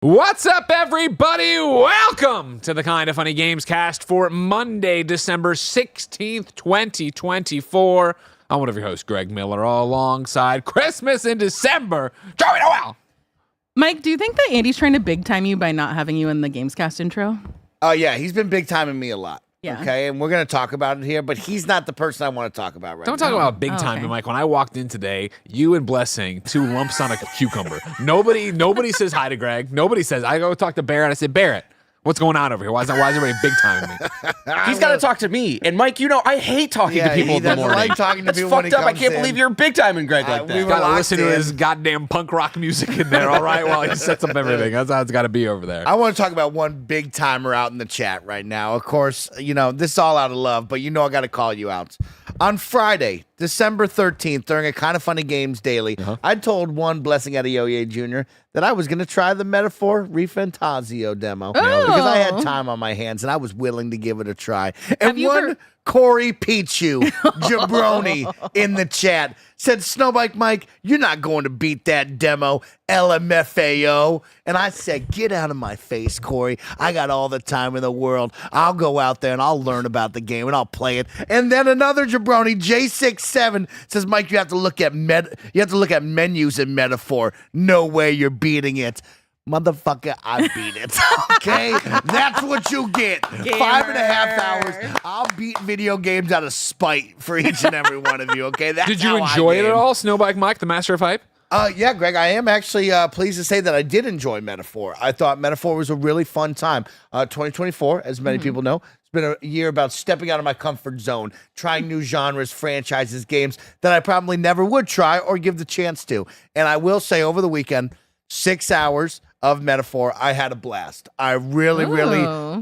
What's up, everybody? Welcome to the Kinda Funny Gamescast for Monday, December 16th, 2024. I'm one of your hosts, Greg Miller, all alongside Christmas in December, Joey Noel. Mike, do you think that Andy's trying to big time you by not having you in the Gamescast intro? Oh, yeah, he's been big timing me a lot. Yeah. Okay, and we're going to talk about it here, but he's not the person I want to talk about right Don't now. talk about big time, okay. Mike. When I walked in today, you and Blessing, two lumps on a cucumber. Nobody says hi to Greg. Nobody says. I go talk to Barrett. I said, Barrett, what's going on over here? Why is everybody big timing me? He's got to talk to me. And Mike, you know, I hate talking to people he in the doesn't morning. like talking to That's people when he fucked up. I comes can't in. believe you're big time in Greg like we that. were Gotta locked listen to in. his goddamn punk rock music in there, all right, while he sets up everything. That's how it's got to be over there. I want to talk about one big timer out in the chat right now. Of course, you know, this is all out of love, but you know I got to call you out. On Friday, December 13th, during a Kind of Funny Games Daily, I told one Blessing Adeoye Jr. that I was going to try the Metaphor Refantasio demo because I had time on my hands and I was willing to give it a try. And Have you one heard- Corey Pichu Jabroni in the chat said, Snowbike Mike, you're not going to beat that demo, LMFAO. And I said, get out of my face, Corey. I got all the time in the world. I'll go out there and I'll learn about the game and I'll play it. And then another Jabroni, J67, says, Mike, you have to look at menus in Metaphor. No way you're beating it. Motherfucker, I beat it. Okay? That's what you get. 5.5 hours. I'll beat video games out of spite for each and every one of you. Okay? That's Did you how I enjoy it game. at all, Snowbike Mike, the master of hype? Yeah, Greg, I am actually pleased to say that I did enjoy Metaphor. I thought Metaphor was a really fun time. 2024, as many people know, it's been a year about stepping out of my comfort zone, trying new genres, franchises, games that I probably never would try or give the chance to. And I will say over the weekend, 6 hours of Metaphor, I had a blast. I really,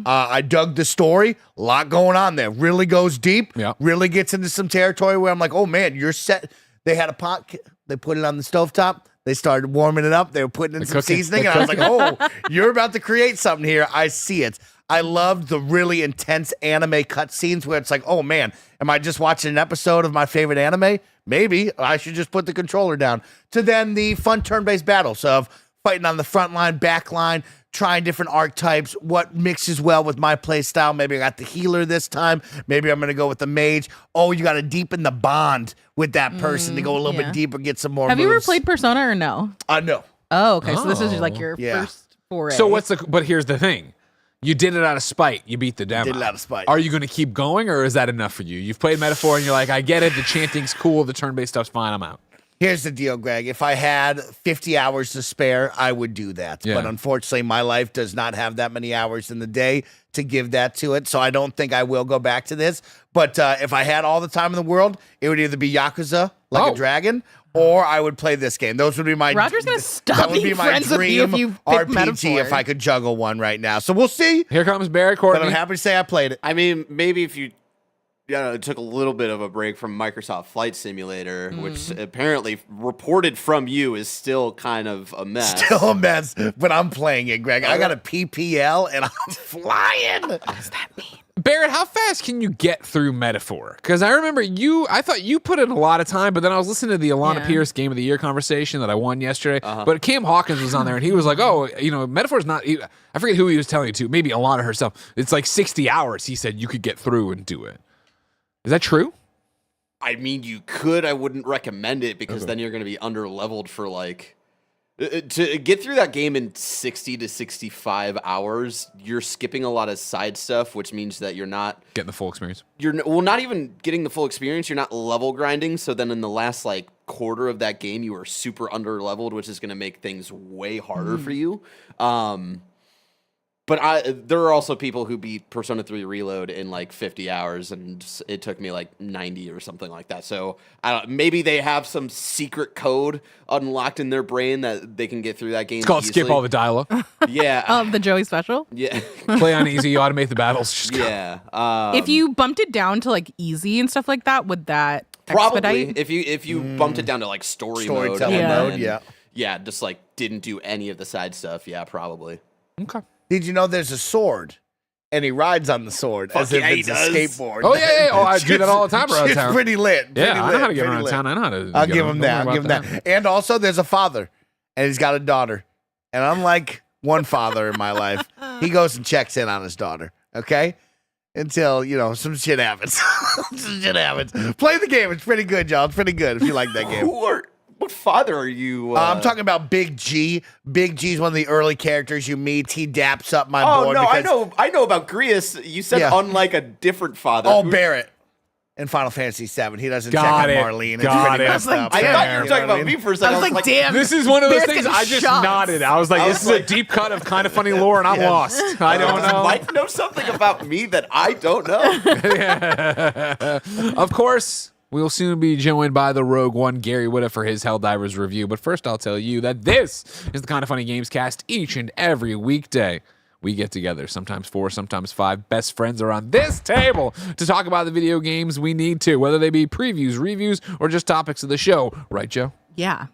I dug the story. A lot going on there. Really goes deep. Yeah. Really gets into some territory where I'm like, oh man, you're set. They had a pot. They put it on the stovetop. They started warming it up. They were putting in some seasoning. And I was like, oh, you're about to create something here. I see it. I loved the really intense anime cutscenes where it's like, oh man, am I just watching an episode of my favorite anime? Maybe I should just put the controller down. To then the fun turn-based battles of fighting on the front line, back line, trying different archetypes, what mixes well with my play style. Maybe I got the healer this time. Maybe I'm going to go with the mage. Oh, you got to deepen the bond with that person to go a little bit deeper, get some more Have moves. you ever played Persona or no? No. Oh, okay. So this is like your Yeah. first foray. So but here's the thing. You did it out of spite. You beat the demo. Did it out of spite. Are you going to keep going, or is that enough for you? You've played Metaphor, and you're like, I get it. The chanting's cool. The turn-based stuff's fine. I'm out. Here's the deal, Greg. If I had 50 hours to spare, I would do that. Yeah. But unfortunately, my life does not have that many hours in the day to give that to it. So I don't think I will go back to this. But if I had all the time in the world, it would either be Yakuza, like a dragon, or I would play this game. Those would be my. Roger's gonna stop That would be being my friends with you dream if you pick RPG Metaphor. if I could juggle one right now. So we'll see. Here comes Barrett But Courtney. I'm happy to say I played it. I mean, maybe if you took a little bit of a break from Microsoft Flight Simulator, which apparently reported from you is still kind of a mess. Still a mess, but I'm playing it, Greg. I got a PPL and I'm flying. What does that mean? Barrett, how fast can you get through Metaphor? Because I remember I thought you put in a lot of time, but then I was listening to the Alana Pierce Game of the Year conversation that I won yesterday. But Cam Hawkins was on there, and he was like, oh, you know, Metaphor's not, I forget who he was telling it to, maybe Alana herself. It's like 60 hours, he said, you could get through and do it. Is that true? I mean, you could. I wouldn't recommend it because then you're going to be under-leveled for like... To get through that game in 60 to 65 hours, you're skipping a lot of side stuff, which means that you're not... Getting the full experience. Not even getting the full experience. You're not level grinding. So then in the last like quarter of that game, you are super under-leveled, which is going to make things way harder for you. But there are also people who beat Persona 3 Reload in like 50 hours, and it took me like 90 or something like that. So maybe they have some secret code unlocked in their brain that they can get through that game. It's called easily. skip all the dialogue. Yeah. The Joey special? Yeah. Play on easy, automate the battles. Just go. Yeah. If you bumped it down to like easy and stuff like that, would that Probably. expedite? If you bumped it down to like storytelling mode, and yeah. just like didn't do any of the side stuff, yeah, probably. Okay. Did you know there's a sword? And he rides on the sword as if yeah, he it's a does. skateboard. Oh, yeah. Oh, I do that all the time around It's town. pretty lit. Yeah, I know how to get pretty around lit. town. I know how to I'll get give around. him Don't that. worry I'll give him about that. And also, there's a father, and he's got a daughter. And I'm like, one father in my life. He goes and checks in on his daughter, okay? Until, some shit happens. Play the game. It's pretty good, y'all. It's pretty good if you like that game. What father are you? I'm talking about Big G. Big G's one of the early characters you meet. He daps up my boy. Oh, no, I know about Grius. You said unlike a different father. Oh, Barrett. In Final Fantasy VII, he doesn't check on Marlene. It's pretty messed up. I thought you were talking about me for a second. I was like, damn. This is one of those things I just nodded. I was like, this is a deep cut of kind of funny lore, and I'm lost. I don't know. Mike knows something about me that I don't know. Of course, we'll soon be joined by the Rogue One, Gary Whitta, for his Helldivers review. But first, I'll tell you that this is the Kind of Funny Gamescast each and every weekday. We get together, sometimes 4, sometimes 5 best friends are on this table to talk about the video games we need to, whether they be previews, reviews, or just topics of the show. Right, Joe? Yeah.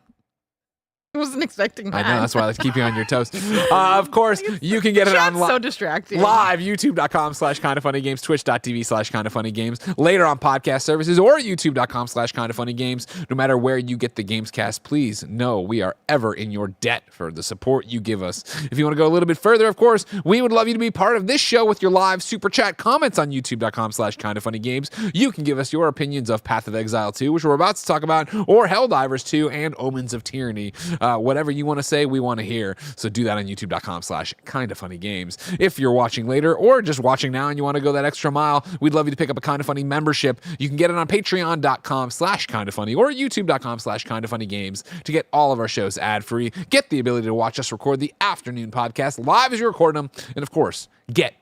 I wasn't expecting that. I know, that's why I like to keep you on your toes. Of course, you can get it on so distracting. live, youtube.com/kindoffunnygames, twitch.tv/kindoffunnygames, later on podcast services, or youtube.com/kindoffunnygames. No matter where you get the Gamescast, please know we are ever in your debt for the support you give us. If you want to go a little bit further, of course, we would love you to be part of this show with your live super chat comments on youtube.com/kindoffunnygames. You can give us your opinions of Path of Exile 2, which we're about to talk about, or Helldivers 2 and Omens of Tyranny. Whatever you want to say, we want to hear. So do that on youtube.com/kindoffunnygames. If you're watching later or just watching now and you want to go that extra mile, we'd love you to pick up a Kind of Funny membership. You can get it on patreon.com/kindoffunny or youtube.com/kindoffunnygames to get all of our shows ad-free. Get the ability to watch us record the afternoon podcast live as you record them. And of course, get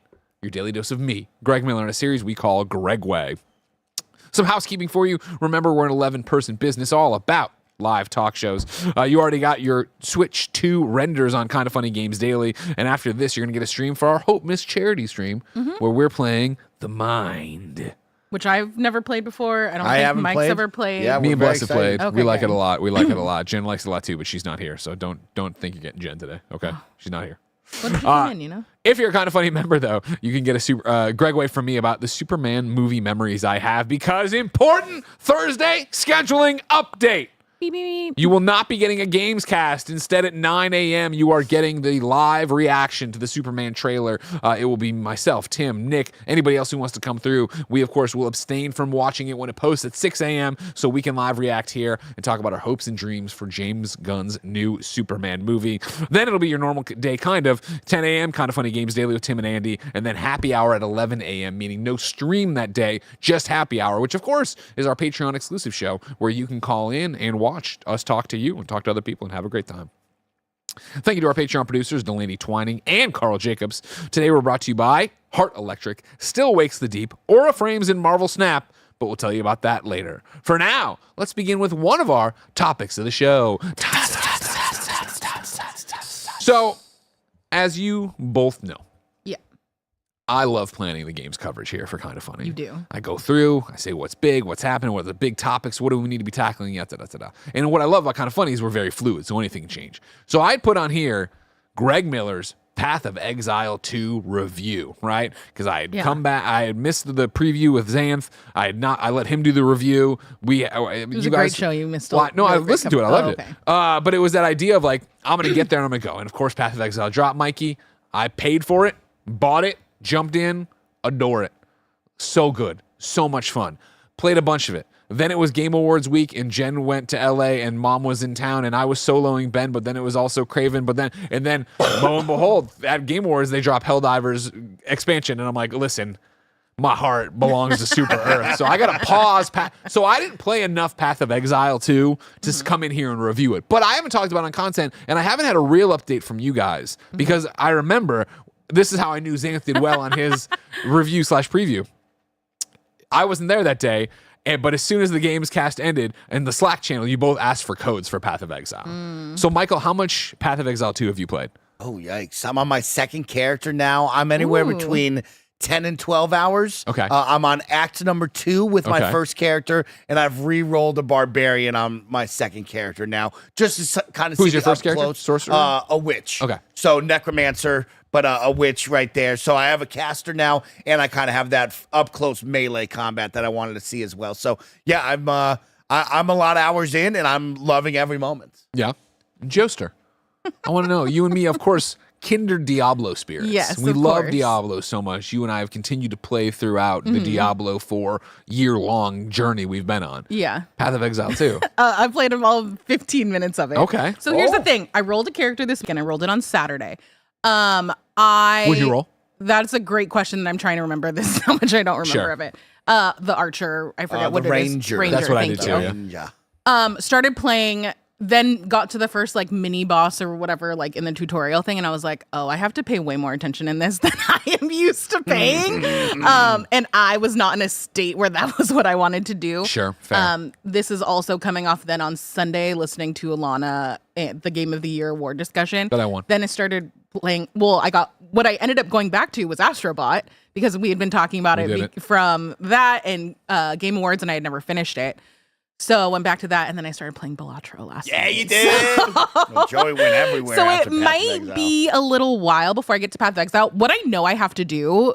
your daily dose of me, Greg Miller, in a series we call Gregway. Some housekeeping for you. Remember, we're an 11-person business all about live talk shows. You already got your Switch 2 renders on Kind of Funny Games Daily, and after this, you're going to get a stream for our Hope Miss charity stream, where we're playing The Mind. Which I've never played before. I don't think Mike's ever played. Yeah, me and Bless have played. Okay, we like it a lot. We like it a lot. Jen likes it a lot too, but she's not here, so don't think you're getting Jen today. Okay, she's not here. What did you win, If you're a Kind of Funny member, though, you can get a Gregway from me about the Superman movie memories I have, because important Thursday scheduling update. Beep, beep, beep. You will not be getting a Gamescast. Instead, at 9 a.m., you are getting the live reaction to the Superman trailer. It will be myself, Tim, Nick, anybody else who wants to come through. We, of course, will abstain from watching it when it posts at 6 a.m. so we can live react here and talk about our hopes and dreams for James Gunn's new Superman movie. Then it'll be your normal day, kind of. 10 a.m., Kind of Funny Games Daily with Tim and Andy, and then happy hour at 11 a.m., meaning no stream that day, just happy hour, which, of course, is our Patreon exclusive show where you can call in and watch us talk to you and talk to other people and have a great time. Thank you to our Patreon producers, Delaney Twining and Carl Jacobs. Today we're brought to you by Heart Electric, Still Wakes the Deep, Aura Frames, and Marvel Snap, but we'll tell you about that later. For now, let's begin with one of our topics of the show. So, as you both know, I love planning the games coverage here for Kind of Funny. You do. I go through, I say what's big, what's happening, what are the big topics, what do we need to be tackling, And what I love about Kind of Funny is we're very fluid, so anything can change. So I'd put on here Greg Miller's Path of Exile 2 review, right? Because I had come back, I had missed the preview with Xanth. I let him do the review. It was a great show. You missed a lot. No, I listened to it. I loved it. But it was that idea of like, I'm going to get there and I'm going to go. And of course, Path of Exile dropped, Mikey. I paid for it, bought it, jumped in, adore it. So good. So much fun. Played a bunch of it. Then it was Game Awards week, and Jen went to LA, and Mom was in town, and I was soloing Ben, but then it was also Craven, and then lo and behold, at Game Awards, they drop Helldivers expansion, and I'm like, listen, my heart belongs to Super Earth, so I got to pause. So I didn't play enough Path of Exile 2 to come in here and review it, but I haven't talked about it on content, and I haven't had a real update from you guys, because I remember this is how I knew Xanth did well on his review/preview. I wasn't there that day, but as soon as the Gamescast ended, in the Slack channel, you both asked for codes for Path of Exile. So, Michael, how much Path of Exile 2 have you played? Oh, yikes. I'm on my second character now. I'm anywhere between 10 and 12 hours. Okay. I'm on act number 2 with my first character, and I've re-rolled a barbarian on my second character now, just to kind of see your first character? close. Sorcerer? A witch. Okay. So necromancer, but a witch right there. So I have a caster now, and I kind of have that up-close melee combat that I wanted to see as well. So, yeah, I'm a lot of hours in, and I'm loving every moment. Yeah. Joester, I want to know, you and me, of course, kindred Diablo spirits. Yes, we of love course. Diablo so much. You and I have continued to play throughout the Diablo 4 year-long journey we've been on. Yeah. Path of Exile too. I played all 15 minutes of it. Okay. So here's the thing. I rolled a character this weekend. I rolled it on Saturday. What'd you roll? That's a great question, and I'm trying to remember this. How much I don't remember of it. The archer. I forget what the it ranger. is. Ranger. That's what I thank did you. too. Yeah. Started playing, then got to the first like mini boss or whatever, like in the tutorial thing, and I was like, oh, I have to pay way more attention in this than I am used to paying. And I was not in a state where that was what I wanted to do. Sure, fair. This is also coming off then on Sunday, listening to Alana at the Game of the Year award discussion. That I won. Then I started playing. Well, what I ended up going back to was Astrobot because we had been talking about it from that and Game Awards, and I had never finished it. So I went back to that, and then I started playing Balatro last night. Yeah, you did. Well, Joey went everywhere. So after it Path of might Exile. be a little while before I get to Path of Exile. What I know I have to do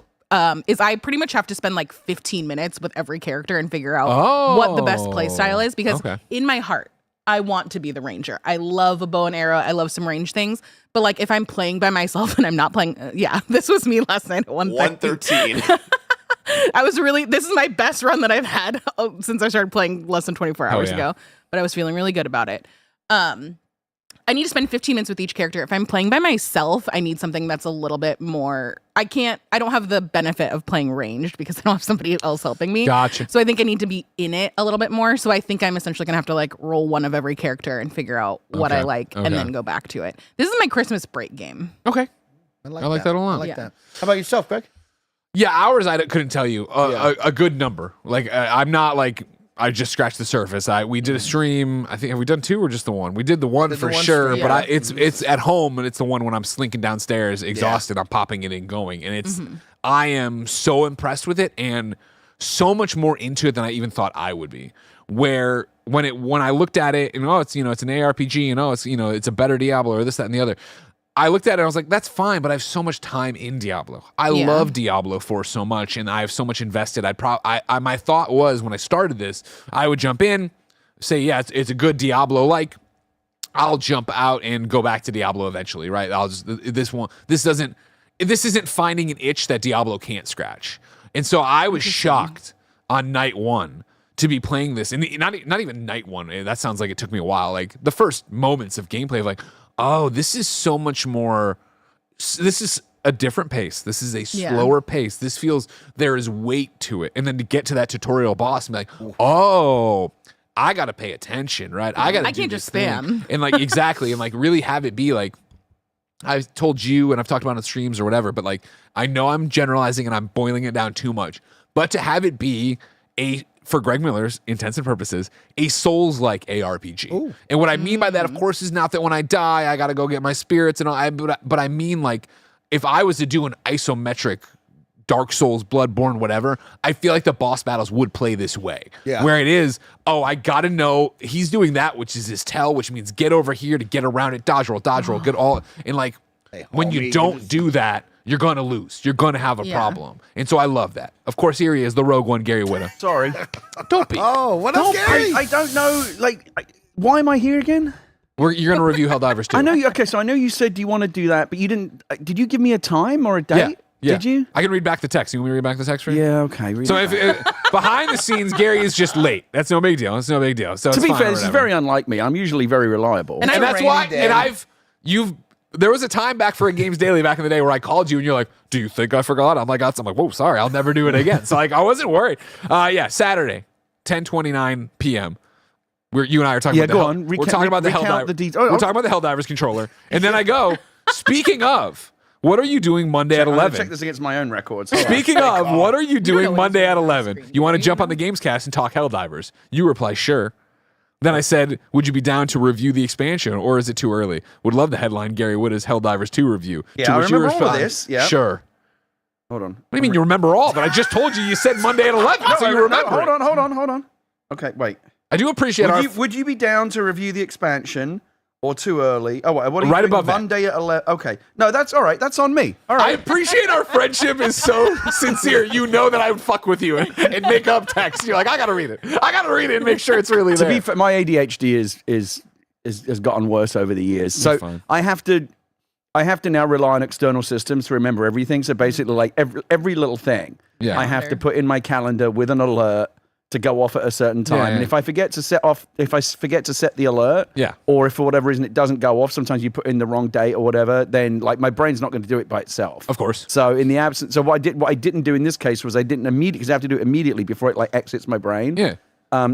is I pretty much have to spend like 15 minutes with every character and figure out what the best play style is. Because in my heart, I want to be the ranger. I love a bow and arrow. I love some range things. But like if I'm playing by myself and I'm not playing, this was me last night at 1:13. This is my best run that I've had since I started playing less than 24 hours ago. But I was feeling really good about it. I need to spend 15 minutes with each character. If I'm playing by myself, I need something that's a little bit more. I don't have the benefit of playing ranged because I don't have somebody else helping me. Gotcha. So I think I need to be in it a little bit more. So I think I'm essentially going to have to like roll one of every character and figure out what I like and then go back to it. This is my Christmas break game. Okay. I like that a lot. I like that. How about yourself, Greg? Yeah, hours I couldn't tell you a good number. Like I'm not like I just scratched the surface. We did a stream. I think have we done 2 or just the one? We did the one for sure, stream, but it's at home and it's the one when I'm slinking downstairs, exhausted. I'm popping it and going, and it's I am so impressed with it and so much more into it than I even thought I would be. Where when I looked at it and it's it's an ARPG and it's a better Diablo or this that and the other. I looked at it and I was like, that's fine, but I have so much time in Diablo. I love Diablo 4 so much, and I have so much invested. My thought was when I started this, I would jump in, say, yeah, it's a good Diablo-like. I'll jump out and go back to Diablo eventually, right? This isn't finding an itch that Diablo can't scratch. And so I was shocked on night 1 to be playing this, and not even night 1. That sounds like it took me a while. Like the first moments of gameplay of like, oh, this is so much more. This is a different pace. This is a slower pace. This feels there is weight to it. And then to get to that tutorial boss and be like, oh, I got to pay attention, right? I can't just spam. And like, exactly. And like really have it be like, I've told you and I've talked about on streams or whatever, but like, I know I'm generalizing and I'm boiling it down too much, but to have it be for Greg Miller's intents and purposes, a Souls-like ARPG. Ooh. And what I mean by that, of course, is not that when I die, I got to go get my spirits and all. But I mean, like, if I was to do an isometric Dark Souls, Bloodborne, whatever, I feel like the boss battles would play this way. Yeah. Where it is, I got to know he's doing that, which is his tell, which means get over here to get around it, dodge roll, get all. And like, when you don't do that, you're going to lose. You're going to have a problem. And so I love that. Of course, here he is, the Rogue One, Gary Whitta. Sorry. Don't be. Oh, what up, Gary? I don't know. Why am I here again? You're going to review Helldivers too. I know. Okay, so I know you said, do you want to do that? But you didn't. Did you give me a time or a date? Yeah. Did you? I can read back the text. You want me to read back the text for you? Yeah, okay. So if behind the scenes, Gary is just late. That's no big deal. So to be fair, this is very unlike me. I'm usually very reliable. And that's why. And there was a time back for a Games Daily back in the day where I called you and you're like, do you think I forgot? I'm like, whoa, sorry, I'll never do it again. So like, I wasn't worried. Saturday, 10:29 p.m. You and I are talking about we're talking about the Helldivers. We're talking about the Helldivers controller. And then I go, speaking of, what are you doing Monday at 11? Check this against my own records. Speaking of, what are you doing Monday at 11? You want to jump on the Gamescast and talk Helldivers? You reply, sure. Then I said, would you be down to review the expansion, or is it too early? Would love to headline Gary Whitta's Helldivers 2 review. Yeah, I remember all of this. Yeah. Sure. Hold on. What do you mean you remember all? But I just told you said Monday at 11, so you remember. Hold on. Okay, wait. I do appreciate would you be down to review the expansion or too early? Oh, what are you right doing above Monday at 11? Okay. No, that's all right. That's on me. All right. I appreciate our friendship is so sincere. You know that I would fuck with you and make up text. You're like, I got to read it. I got to read it and make sure it's really there. To be fair, my ADHD has gotten worse over the years. So I have to I have to now rely on external systems to remember everything. So basically, like every little thing, I have to put in my calendar with an alert to go off at a certain time. And if I forget to set the alert, or if for whatever reason it doesn't go off, sometimes you put in the wrong date or whatever, then like my brain's not going to do it by itself. Of course. So in the absence, so what I didn't do in this case was I didn't immediately, because I have to do it immediately before it like exits my brain. Yeah.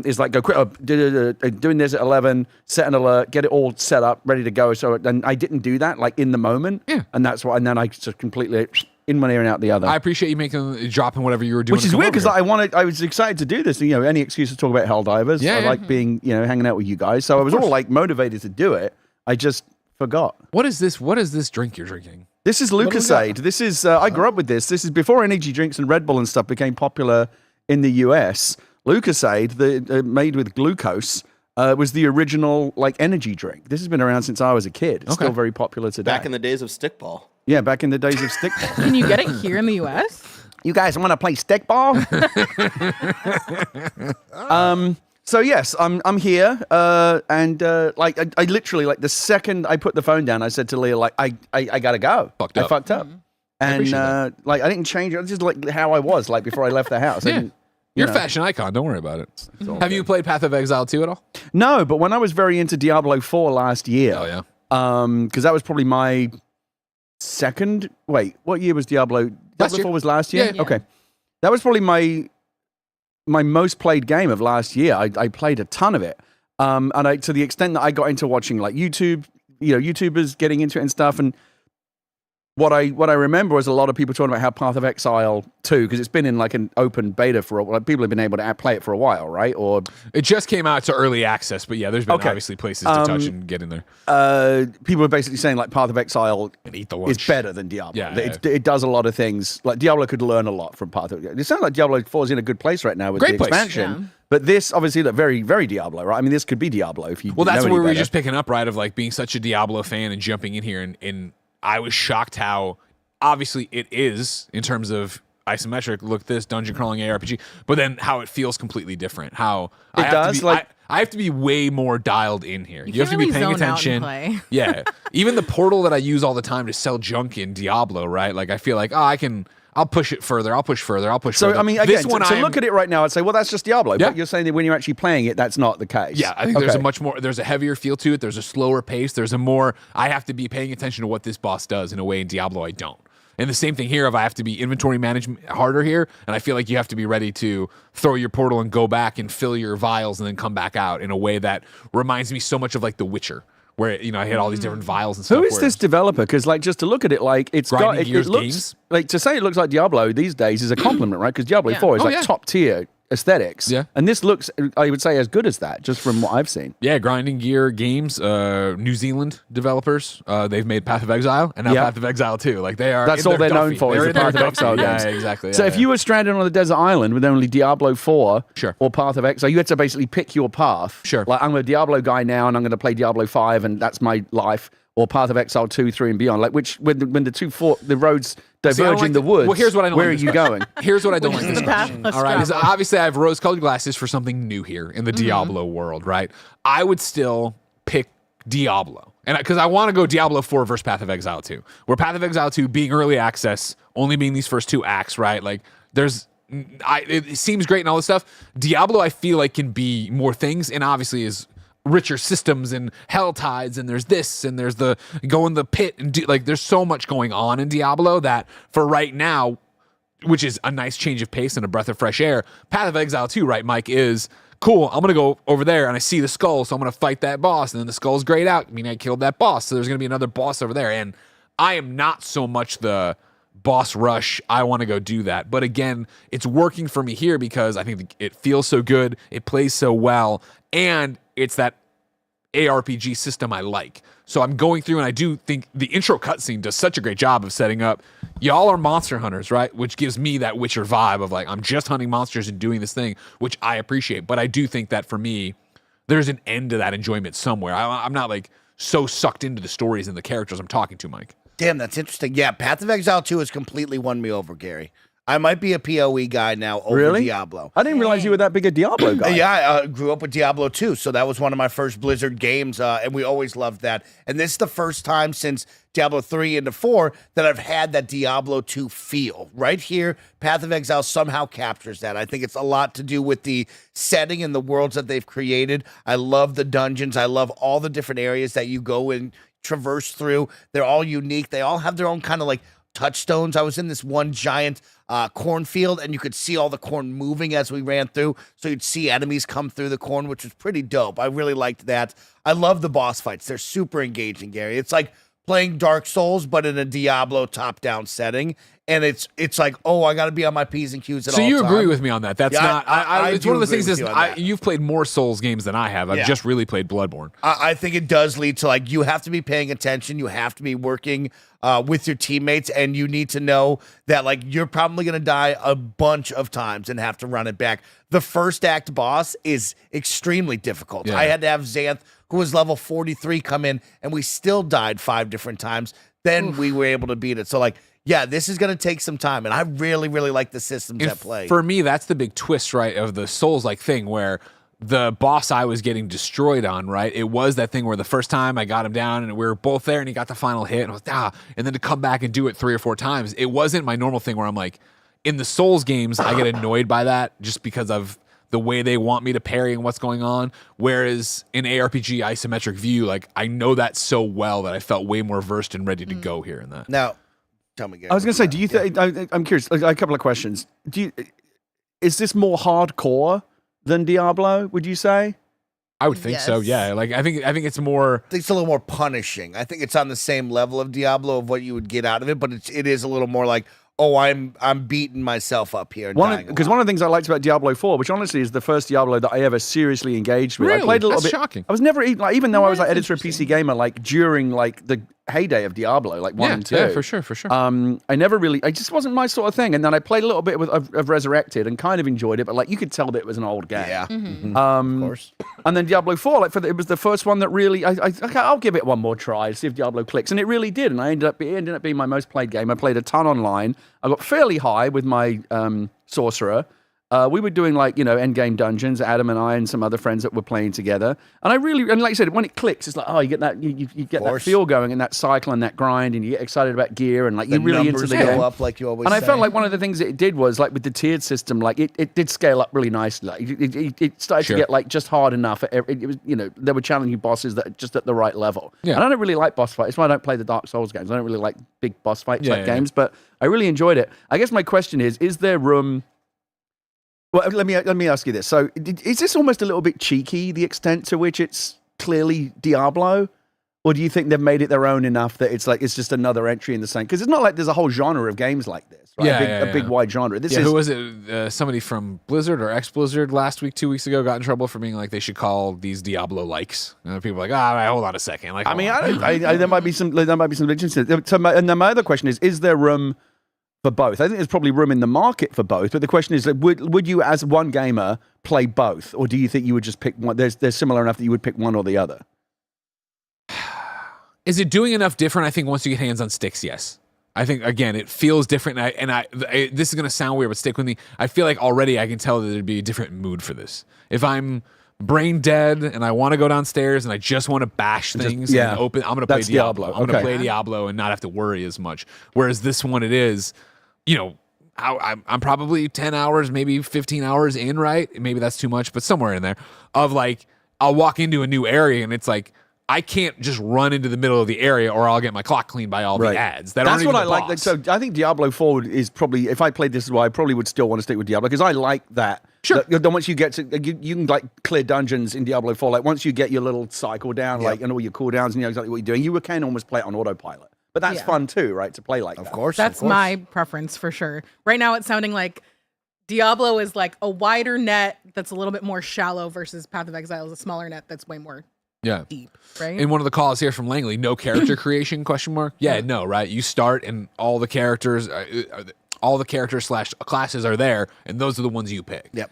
Is like go quick, doing this at 11, set an alert, get it all set up, ready to go. So then I didn't do that like in the moment. Yeah. And that's why, and then I just completely in one ear and out the other. I appreciate you dropping whatever you were doing. Which is weird because I was excited to do this. You know, any excuse to talk about Helldivers. I like being, hanging out with you guys. So I was all like motivated to do it. I just forgot. What is this? What is this drink you're drinking? This is Lucasade. This is, I grew up with this. This is before energy drinks and Red Bull and stuff became popular in the US. Lucasade, made with glucose, was the original like energy drink. This has been around since I was a kid. It's still very popular today. Back in the days of stickball. Yeah, back in the days of stickball. Can you get it here in the U.S.? You guys want to play stickball? So yes, I'm here, and like I literally like the second I put the phone down, I said to Leah like I gotta go. I fucked up, and like I didn't change it. It's just like how I was like before I left the house. You're a fashion icon. Don't worry about it. Have you played Path of Exile 2 at all? No, but when I was very into Diablo 4 last year, because that was probably my second. Wait, what year was Diablo? Diablo 4 was last year. Yeah. Okay, that was probably my most played game of last year. I played a ton of it, and to the extent that I got into watching like YouTube, YouTubers getting into it and stuff, and what I remember was a lot of people talking about how Path of Exile 2, because it's been in like an open beta for a while. Like, people have been able to play it for a while, right? Or it just came out to early access, but yeah, there's been obviously places to touch and get in there. People are basically saying like Path of Exile is better than Diablo. It does a lot of things. Like Diablo could learn a lot from Path of Exile. It sounds like Diablo 4 is in a good place right now with the expansion. Yeah. But this obviously look very, very Diablo, right? I mean, this could be Diablo if you. Well, that's where we were just picking up, right? Of like being such a Diablo fan and jumping in here and I was shocked how obviously it is in terms of isometric, look at this dungeon crawling ARPG, but then how it feels completely different. How I have to be way more dialed in here. You have to be paying attention. Yeah. Even the portal that I use all the time to sell junk in Diablo, right? Like I feel like, I'll push it further. I'll push further. So, I mean, again, to look at it right now, I'd say, well, that's just Diablo. Yeah. But you're saying that when you're actually playing it, that's not the case. Yeah, I think there's a heavier feel to it. There's a slower pace. There's a more, I have to be paying attention to what this boss does in a way in Diablo I don't. And the same thing here, if I have to be inventory management harder here, and I feel like you have to be ready to throw your portal and go back and fill your vials and then come back out in a way that reminds me so much of like The Witcher, where I had all these different vials and stuff. Who is this developer? Because like just to look at it, like it looks games? Like to say it looks like Diablo these days is a compliment, right? Because Diablo 4 is top tier aesthetics. Yeah. And this looks, I would say, as good as that, just from what I've seen. Yeah, Grinding Gear Games, New Zealand developers. They've made Path of Exile and now Path of Exile 2. Like they are. That's all they're known for. Is the Path of Exile games. Yeah, exactly. So if you were stranded on a desert island with only Diablo 4 or Path of Exile, you had to basically pick your path. Sure. Like I'm a Diablo guy now, and I'm going to play Diablo 5, and that's my life. Or Path of Exile 2, 3, and beyond. Like when the roads diverge in the woods. Well, here's what I don't where are you going? Here's what I don't like this question. All right, obviously I have rose-colored glasses for something new here in the Diablo world, right? I would still pick Diablo, and because I want to go Diablo 4 versus Path of Exile 2, where Path of Exile 2 being early access, only being these first 2 acts, right? Like it seems great and all this stuff. Diablo, I feel like can be more things, and obviously is richer systems and hell tides, and there's this and there's the go in the pit and do like there's so much going on in Diablo that for right now, which is a nice change of pace and a breath of fresh air, Path of Exile 2, right, Mike, is cool. I'm gonna go over there and I see the skull, so I'm gonna fight that boss, and then the skull's grayed out. I mean, I killed that boss, so there's gonna be another boss over there, and I am not so much the boss rush. I want to go do that, but again, it's working for me here because I think it feels so good, it plays so well, and it's that ARPG system I like. So I'm going through, and I do think the intro cutscene does such a great job of setting up, y'all are monster hunters, right? Which gives me that Witcher vibe of like, I'm just hunting monsters and doing this thing, which I appreciate. But I do think that for me, there's an end to that enjoyment somewhere. I'm not like so sucked into the stories and the characters I'm talking to, Mike. Damn, that's interesting. Yeah, Path of Exile 2 has completely won me over, Gary. I might be a PoE guy now over Diablo. I didn't realize you were that big a Diablo guy. Yeah, I grew up with Diablo 2, so that was one of my first Blizzard games, and we always loved that. And this is the first time since Diablo 3 into 4 that I've had that Diablo 2 feel. Right here, Path of Exile somehow captures that. I think it's a lot to do with the setting and the worlds that they've created. I love the dungeons. I love all the different areas that you go and traverse through. They're all unique. They all have their own kind of like touchstones. I was in this one giant cornfield, and you could see all the corn moving as we ran through. So you'd see enemies come through the corn, which was pretty dope. I really liked that. I love the boss fights. They're super engaging, Gary. It's like playing Dark Souls, but in a Diablo top-down setting. And it's like, oh, I got to be on my P's and Q's at all times. So you agree time. with me on that? That's not. It's one of those things. You've played more Souls games than I have. I've just really played Bloodborne. I think it does lead to like you have to be paying attention. You have to be working with your teammates, and you need to know that like you're probably going to die a bunch of times and have to run it back. The first act boss is extremely difficult. I had to have Xanth, who was level 43, come in, and we still died 5 different times. Then we were able to beat it. So like. Yeah, this is going to take some time, and I really, really like the systems at play. For me, that's the big twist, right, of the Souls-like thing where the boss I was getting destroyed on, right, it was that thing where the first time I got him down and we were both there and he got the final hit, and I was, and then to come back and do it 3 or 4 times, it wasn't my normal thing where I'm like, in the Souls games, I get annoyed by that just because of the way they want me to parry and what's going on, whereas in ARPG isometric view, like, I know that so well that I felt way more versed and ready to go here in that. Now, tell me, Gary. I was going to say, do you think? I'm curious. A couple of questions. Is this more hardcore than Diablo? Would you say? I would think so. Yeah. Like I think it's more. I think it's a little more punishing. I think it's on the same level of Diablo of what you would get out of it, but it is a little more like, oh, I'm beating myself up here. Because one of the things I liked about Diablo 4, which honestly is the first Diablo that I ever seriously engaged with. Really? I played a little bit. Shocking. I was never even though I was like editor of PC Gamer, like during like the heyday of Diablo, like 1 and 2. Yeah, for sure. I never really. It just wasn't my sort of thing. And then I played a little bit of Resurrected and kind of enjoyed it, but like you could tell that it was an old game. Yeah, of course. And then Diablo 4, like it was the first one that really. I'll give it one more try to see if Diablo clicks, and it really did. And it ended up being my most played game. I played a ton online. I got fairly high with my sorcerer. We were doing like, end game dungeons, Adam and I and some other friends that were playing together. And like I said, when it clicks, it's like, oh, you get that, you get that feel going and that cycle and that grind, and you get excited about gear and like you're really into the game. Up like you always and say. I felt like one of the things that it did was like with the tiered system, like it did scale up really nicely. Like, it started to get like just hard enough. It was, there were challenging bosses that just at the right level. Yeah. And I don't really like boss fights. That's why I don't play the Dark Souls games. I don't really like big boss fight type games, but I really enjoyed it. I guess my question is there room? Well, let me ask you this. So, is this almost a little bit cheeky, the extent to which it's clearly Diablo? Or do you think they've made it their own enough that it's like it's just another entry in the same? Because it's not like there's a whole genre of games like this, right? A big wide genre. Who was it? Somebody from Blizzard or ex-Blizzard last week, 2 weeks ago, got in trouble for being like they should call these Diablo likes. And people are like, hold on a second. Like, there might be some interesting. And then my other question is there room for both? I think there's probably room in the market for both, but the question is, would you as one gamer play both, or do you think you would just pick one? There's similar enough that you would pick one or the other. Is it doing enough different? I think once you get hands on sticks, yes. I think again, it feels different. And this is gonna sound weird, but stick with me. I feel like already I can tell that there'd be a different mood for this. If I'm brain dead and I want to go downstairs and I just want to bash things and open, I'm gonna play Diablo. I'm gonna play Diablo and not have to worry as much. Whereas this one, it is. I'm probably 10 hours, maybe 15 hours in, right? Maybe that's too much, but somewhere in there of like, I'll walk into a new area and it's like, I can't just run into the middle of the area or I'll get my clock cleaned by all the ads. That's what I like. So I think Diablo 4 is probably, if I played this as well, I probably would still want to stick with Diablo because I like that. Sure. Then once you get to, you can like clear dungeons in Diablo 4. Like once you get your little cycle down, like and all your cooldowns and you know exactly what you're doing, you can almost play it on autopilot. But that's fun too, right? To play like that. Of course. That's my preference for sure. Right now it's sounding like Diablo is like a wider net that's a little bit more shallow versus Path of Exile is a smaller net that's way more deep, right? And one of the calls here from Langley, no character creation, question mark? Yeah, no, right? You start and all the characters / classes are there, and those are the ones you pick. Yep.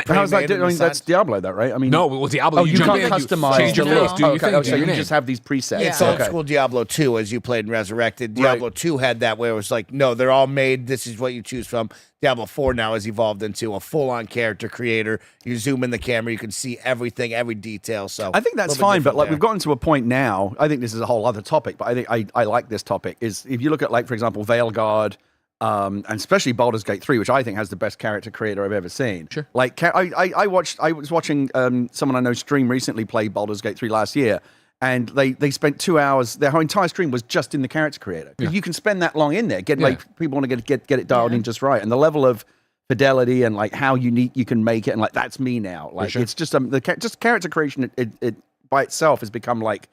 How's that? I mean, that's Diablo, though, right? I mean, no, well, Diablo, you can't in, customize. Change your face, do your thing. So you just have these presets. It's old school Diablo 2 as you played in Resurrected. Diablo 2 had that where it was like, no, they're all made. This is what you choose from. Diablo 4 now has evolved into a full-on character creator. You zoom in the camera, you can see everything, every detail. So I think that's fine, but like we've gotten to a point now. I think this is a whole other topic, but I think I like this topic. Is if you look at, like, for example, Veilguard, and especially Baldur's Gate 3, which I think has the best character creator I've ever seen. Sure. Like I was watching someone I know stream recently play Baldur's Gate 3 last year, and they spent 2 hours. Their whole entire stream was just in the character creator. Yeah. You can spend that long in there. Like people want to get it dialed in just right, and the level of fidelity and like how unique you can make it, and like that's me now. Like it's just just character creation. It by itself has become like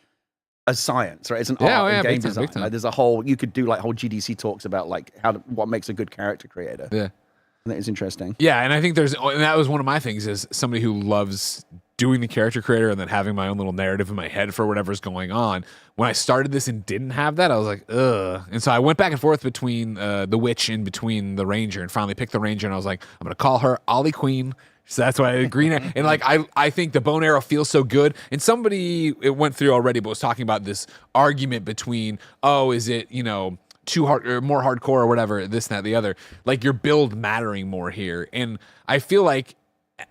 a science, right? It's an art in game design. Like, there's a whole, you could do like whole GDC talks about like what makes a good character creator. Yeah. I think it's interesting. Yeah, and I think and that was one of my things, is somebody who loves doing the character creator and then having my own little narrative in my head for whatever's going on. When I started this and didn't have that, I was like, ugh. And so I went back and forth between the witch and between the ranger, and finally picked the ranger, and I was like, I'm going to call her Ollie Queen. So that's why I agree. And like, I think the bone arrow feels so good. And somebody, it went through already, but was talking about this argument between, is it, too hard or more hardcore or whatever, this, that, the other, like your build mattering more here. And I feel like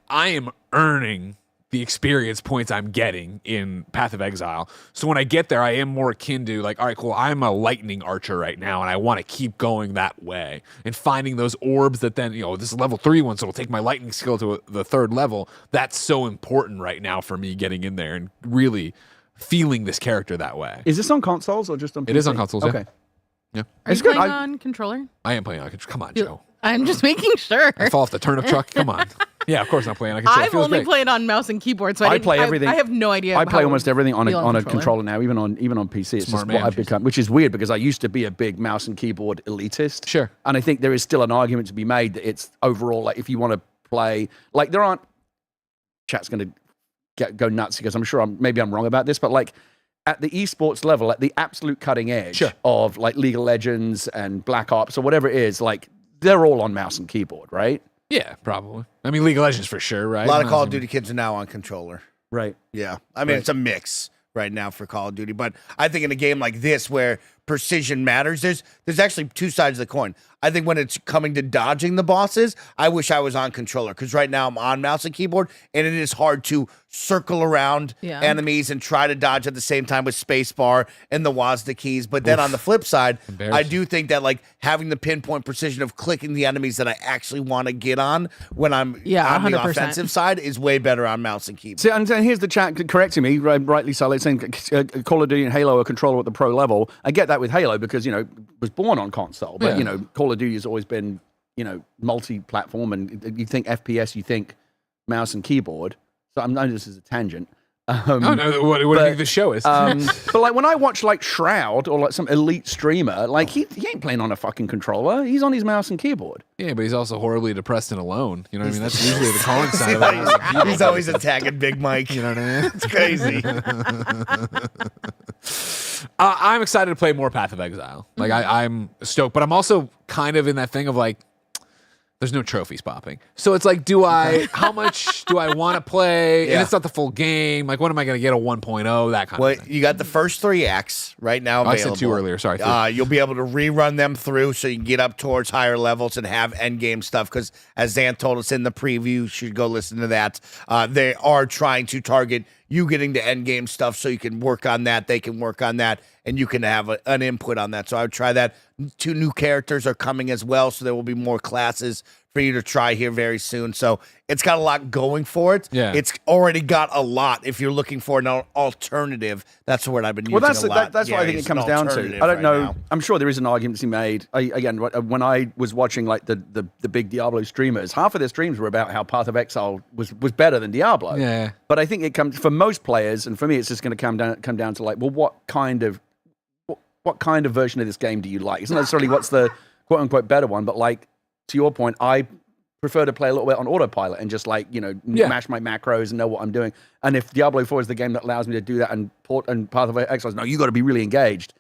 I am earning the experience points I'm getting in Path of Exile. So when I get there, I am more akin to like, all right, cool, I'm a lightning archer right now, and I want to keep going that way and finding those orbs that then, this is level 3 one, so it'll take my lightning skill to the 3rd level. That's so important right now for me getting in there and really feeling this character that way. Is this on consoles or just on PC? It is on consoles, okay. Yeah. Are you playing on controller? I am playing on controller. Come on, Joe. I'm just making sure. I fall off the turnip truck. Come on. Yeah, of course I'm playing on controller. I've only played on mouse and keyboard, so I play everything. I have no idea. I play almost everything on a controller now, even on PC. It's just what I've become, which is weird because I used to be a big mouse and keyboard elitist. Sure. And I think there is still an argument to be made that it's overall, like, if you want to play, like, there aren't, chat's going to go nuts because I'm sure maybe I'm wrong about this, but like at the esports level, at the absolute cutting edge of like League of Legends and Black Ops or whatever it is, like they're all on mouse and keyboard, right? Yeah, probably. I mean, League of Legends for sure, right? A lot of Call of Duty kids are now on controller. Right. Yeah. I mean, it's a mix right now for Call of Duty, but I think in a game like this where precision matters, there's actually two sides of the coin. I think when it's coming to dodging the bosses, I wish I was on controller, because right now I'm on mouse and keyboard, and it is hard to circle around enemies and try to dodge at the same time with spacebar and the WASD keys. But then on the flip side, I do think that like having the pinpoint precision of clicking the enemies that I actually want to get on when I'm on 100%. the offensive side is way better on mouse and keyboard. See, and here's the chat correcting me, rightly so, saying Call of Duty and Halo are controller at the pro level. I get that with Halo because, was born on console, but, Call of Duty has always been, multi-platform, and you think FPS, you think mouse and keyboard. So I know this is a tangent. No, what do you think the show is? But like when I watch like Shroud or like some elite streamer, like he ain't playing on a fucking controller. He's on his mouse and keyboard. Yeah, but he's also horribly depressed and alone. You know what I mean? That's usually the calling sign of that. He's always attacking Big Mike. You know what I mean? It's crazy. I'm excited to play more Path of Exile. Like I'm stoked, but I'm also kind of in that thing of like, there's no trophies popping. So it's like, how much do I want to play? Yeah. And it's not the full game. Like, when am I going to get a 1.0? That kind of thing. You got the first 3 acts right now available. I said 2 earlier. Sorry. You'll be able to rerun them through so you can get up towards higher levels and have end game stuff. Because as Zan told us in the preview, you should go listen to that. They are trying to target you getting to end game stuff so you can work on that. They can work on that, and you can have an input on that. So I would try that. 2 new characters are coming as well, so there will be more classes for you to try here very soon. So it's got a lot going for it. Yeah. It's already got a lot. If you're looking for an alternative, that's the word I've been using a lot. That's what I think it comes down to. I don't know. Now. I'm sure there is an argument to be made. When I was watching like the big Diablo streamers, half of their streams were about how Path of Exile was better than Diablo. Yeah. But I think it comes for most players, and for me, it's just going to come down to like, well, what kind of version of this game do you like? It's not necessarily what's the quote unquote better one, but like to your point, I prefer to play a little bit on autopilot and just like, mash my macros and know what I'm doing. And if Diablo 4 is the game that allows me to do that, and Path of Exile, no, you got to be really engaged.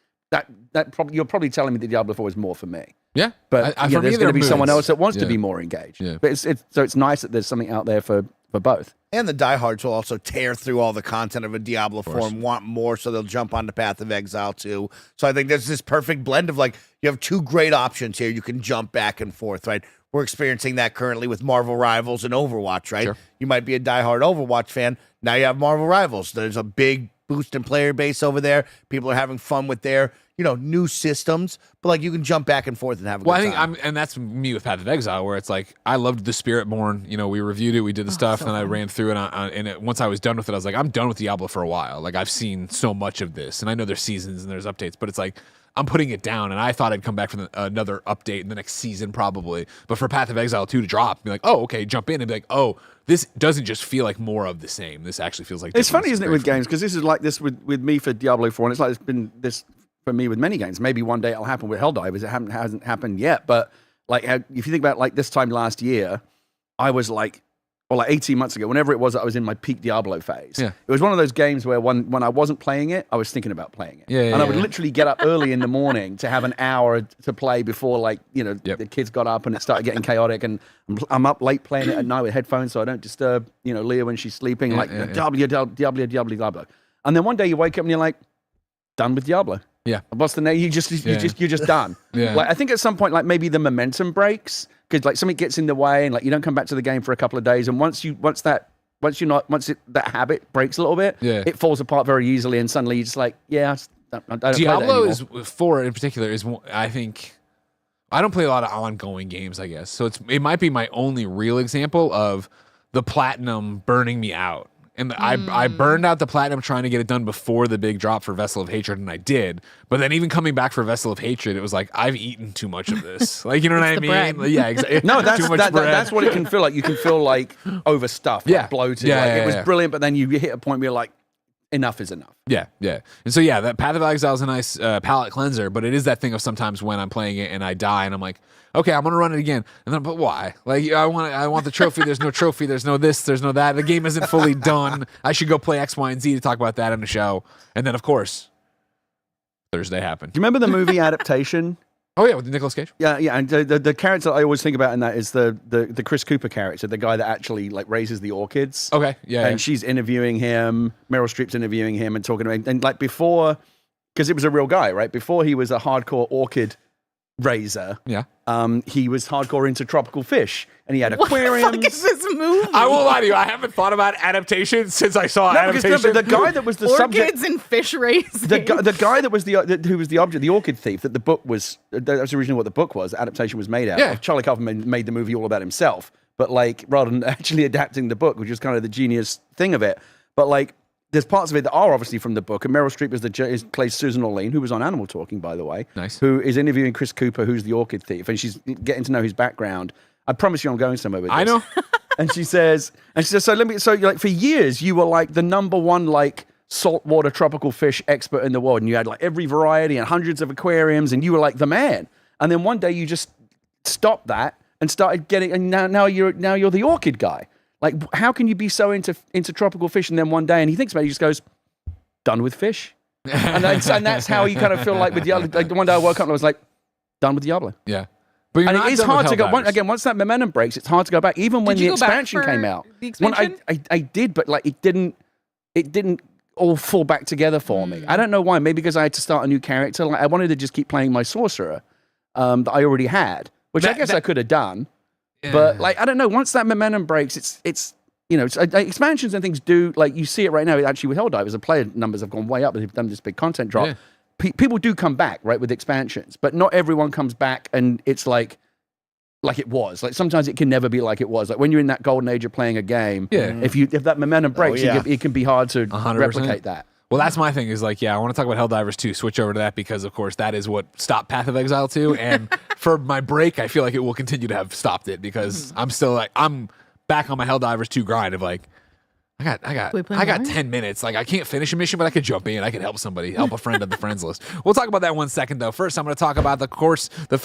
You're probably telling me that Diablo 4 is more for me. Yeah, but for me, there's going to be someone moods. else that wants to be more engaged. Yeah. But it's nice that there's something out there for both. And the diehards will also tear through all the content of a Diablo 4 and want more, so they'll jump on the Path of Exile too. So I think there's this perfect blend of like, you have two great options here. You can jump back and forth, right? We're experiencing that currently with Marvel Rivals and Overwatch, right? Sure. You might be a diehard Overwatch fan. Now you have Marvel Rivals. There's a big boost in player base over there. People are having fun with their, new systems, but like you can jump back and forth and have a good time. And that's me with Path of Exile, where it's like I loved the Spiritborn. We reviewed it, we did the stuff, and I ran through it. And once I was done with it, I was like, I'm done with Diablo for a while. Like I've seen so much of this, and I know there's seasons and there's updates, but it's like I'm putting it down. And I thought I'd come back for another update in the next season probably, but for Path of Exile 2 to drop, be like, oh, okay, jump in and be like, oh, this doesn't just feel like more of the same. This actually feels like it's funny, isn't it, with games? Because this is like this with me for Diablo 4, and it's like it's been this for me with many games. Maybe one day it'll happen with Helldivers. It hasn't happened yet. But like, if you think about like this time last year, I was like 18 months ago, whenever it was that I was in my peak Diablo phase. Yeah. It was one of those games where when I wasn't playing it, I was thinking about playing it. And I would literally get up early in the morning to have an hour to play before the kids got up and it started getting chaotic. And I'm up late playing it at night with headphones so I don't disturb, Leah when she's sleeping. Diablo. And then one day you wake up and you're like, done with Diablo. Yeah. What's the name? You're just done. Yeah. Like I think at some point, like maybe the momentum breaks because like something gets in the way and like you don't come back to the game for a couple of days. And once that habit breaks a little bit, it falls apart very easily. And suddenly you're just like, I don't Diablo is 4 in particular is, I think, I don't play a lot of ongoing games, I guess. So it might be my only real example of the platinum burning me out. And I burned out the platinum trying to get it done before the big drop for Vessel of Hatred, and I did. But then even coming back for Vessel of Hatred, it was like, I've eaten too much of this. Like, you know what I mean? Bread. Yeah, exactly. No, that's what it can feel like. You can feel like overstuffed, like bloated. It was brilliant, but then you hit a point where you're like, enough is enough. Yeah. And so, that Path of Exile is a nice palate cleanser, but it is that thing of sometimes when I'm playing it and I die and I'm like, okay, I'm gonna run it again. And then, but why? Like, I want the trophy. There's no trophy. There's no this. There's no that. The game isn't fully done. I should go play X, Y, and Z to talk about that in the show. And then, of course, Thursday happened. Do you remember the movie adaptation? Oh yeah, with Nicolas Cage. Yeah. And the character I always think about in that is the Chris Cooper character, the guy that actually like raises the orchids. Okay. Yeah. And she's interviewing him. Meryl Streep's interviewing him and talking to him. And like before, because it was a real guy, right? Before he was a hardcore orchid raiser. Yeah. He was hardcore into tropical fish, and he had aquariums. What the fuck is this movie? I won't lie to you. I haven't thought about adaptation since I saw adaptation. The guy that was the subject, orchids and fish raising. the guy that was who was the object, the orchid thief. That the book was. That was originally what the book was. The adaptation was made out of. Charlie Kaufman made the movie all about himself, but like rather than actually adapting the book, which is kind of the genius thing of it. But like, there's parts of it that are obviously from the book, and Meryl Streep plays Susan Orlean, who was on Animal Talking, by the way. Nice. Who is interviewing Chris Cooper, who's the orchid thief, and she's getting to know his background. I promise you, I'm going somewhere with this. I know. And she says, so like for years you were like the number one like saltwater tropical fish expert in the world, and you had like every variety and hundreds of aquariums, and you were like the man. And then one day you just stopped that and started getting, and now you're the orchid guy. Like, how can you be so into tropical fish, and then one day, and he thinks about it, he just goes, done with fish. And that's how you kind of feel like with Diablo. Like the one day I woke up and I was like, done with Diablo. Yeah. But and it is hard to go, once that momentum breaks, it's hard to go back. Even when the expansion came out. The expansion? I did, but like it didn't all fall back together for me. I don't know why. Maybe because I had to start a new character. Like I wanted to just keep playing my sorcerer that I already had, which I guess I could have done. But like I don't know. Once that momentum breaks, it's expansions and things do, like you see it right now. Actually, with Helldivers, the player numbers have gone way up. They've done this big content drop. Yeah. People do come back, right, with expansions, but not everyone comes back, and it's like it was. Like sometimes it can never be like it was. Like when you're in that golden age of playing a game, if that momentum breaks, it can be hard to 100%. Replicate that. Well, that's my thing is like, I want to talk about Helldivers 2, switch over to that because, of course, that is what stopped Path of Exile 2. And for my break, I feel like it will continue to have stopped it because I'm still like, I'm back on my Helldivers 2 grind of like, I got 10 minutes. Like, I can't finish a mission, but I could jump in. I could help somebody, help a friend on the friends list. We'll talk about that in 1 second, though. First, I'm going to talk about, of course, about the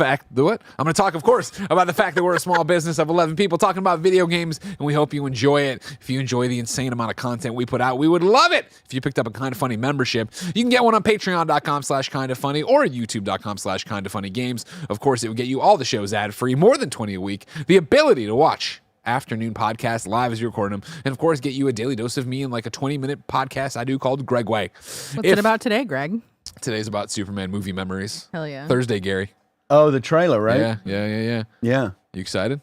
fact that we're a small business of 11 people talking about video games, and we hope you enjoy it. If you enjoy the insane amount of content we put out, we would love it if you picked up a Kinda Funny membership. You can get one on patreon.com/kindafunny or youtube.com/kindafunnygames. Of course, it would get you all the shows ad-free, more than 20 a week, the ability to watch afternoon podcast live as you record them, and of course get you a daily dose of me in like a 20-minute podcast I do called Greg Way. What's it about today, Greg? Today's about Superman movie memories. Hell yeah. Thursday, Gary. Oh, the trailer, right? Yeah. You excited?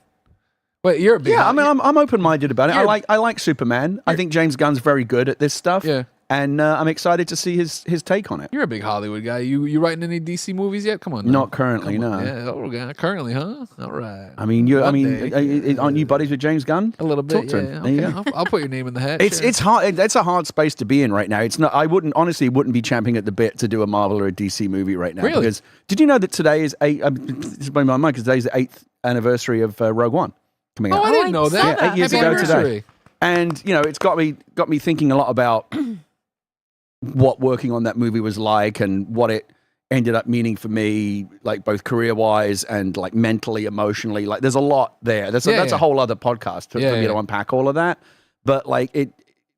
Wait, you're a big I mean, I'm open-minded about it. I like Superman. I think James Gunn's very good at this stuff. Yeah. And I'm excited to see his take on it. You're a big Hollywood guy. You writing any DC movies yet? Come on. Not currently, no. Yeah, currently, huh? All right. I mean, aren't you buddies with James Gunn? A little bit. Talk to him. Okay. I'll put your name in the hat. It's hard. That's a hard space to be in right now. It's not. I wouldn't champing at the bit to do a Marvel or a DC movie right now. Really? Because did you know that today is it's blowing my mind because today's the 8th anniversary of Rogue One coming out. I didn't know that. Yeah, 8 years Happy ago anniversary. today. And it's got me thinking a lot about what working on that movie was like and what it ended up meaning for me, like both career-wise and like mentally, emotionally. Like there's a lot there. That's a whole other podcast for me to unpack all of that. But like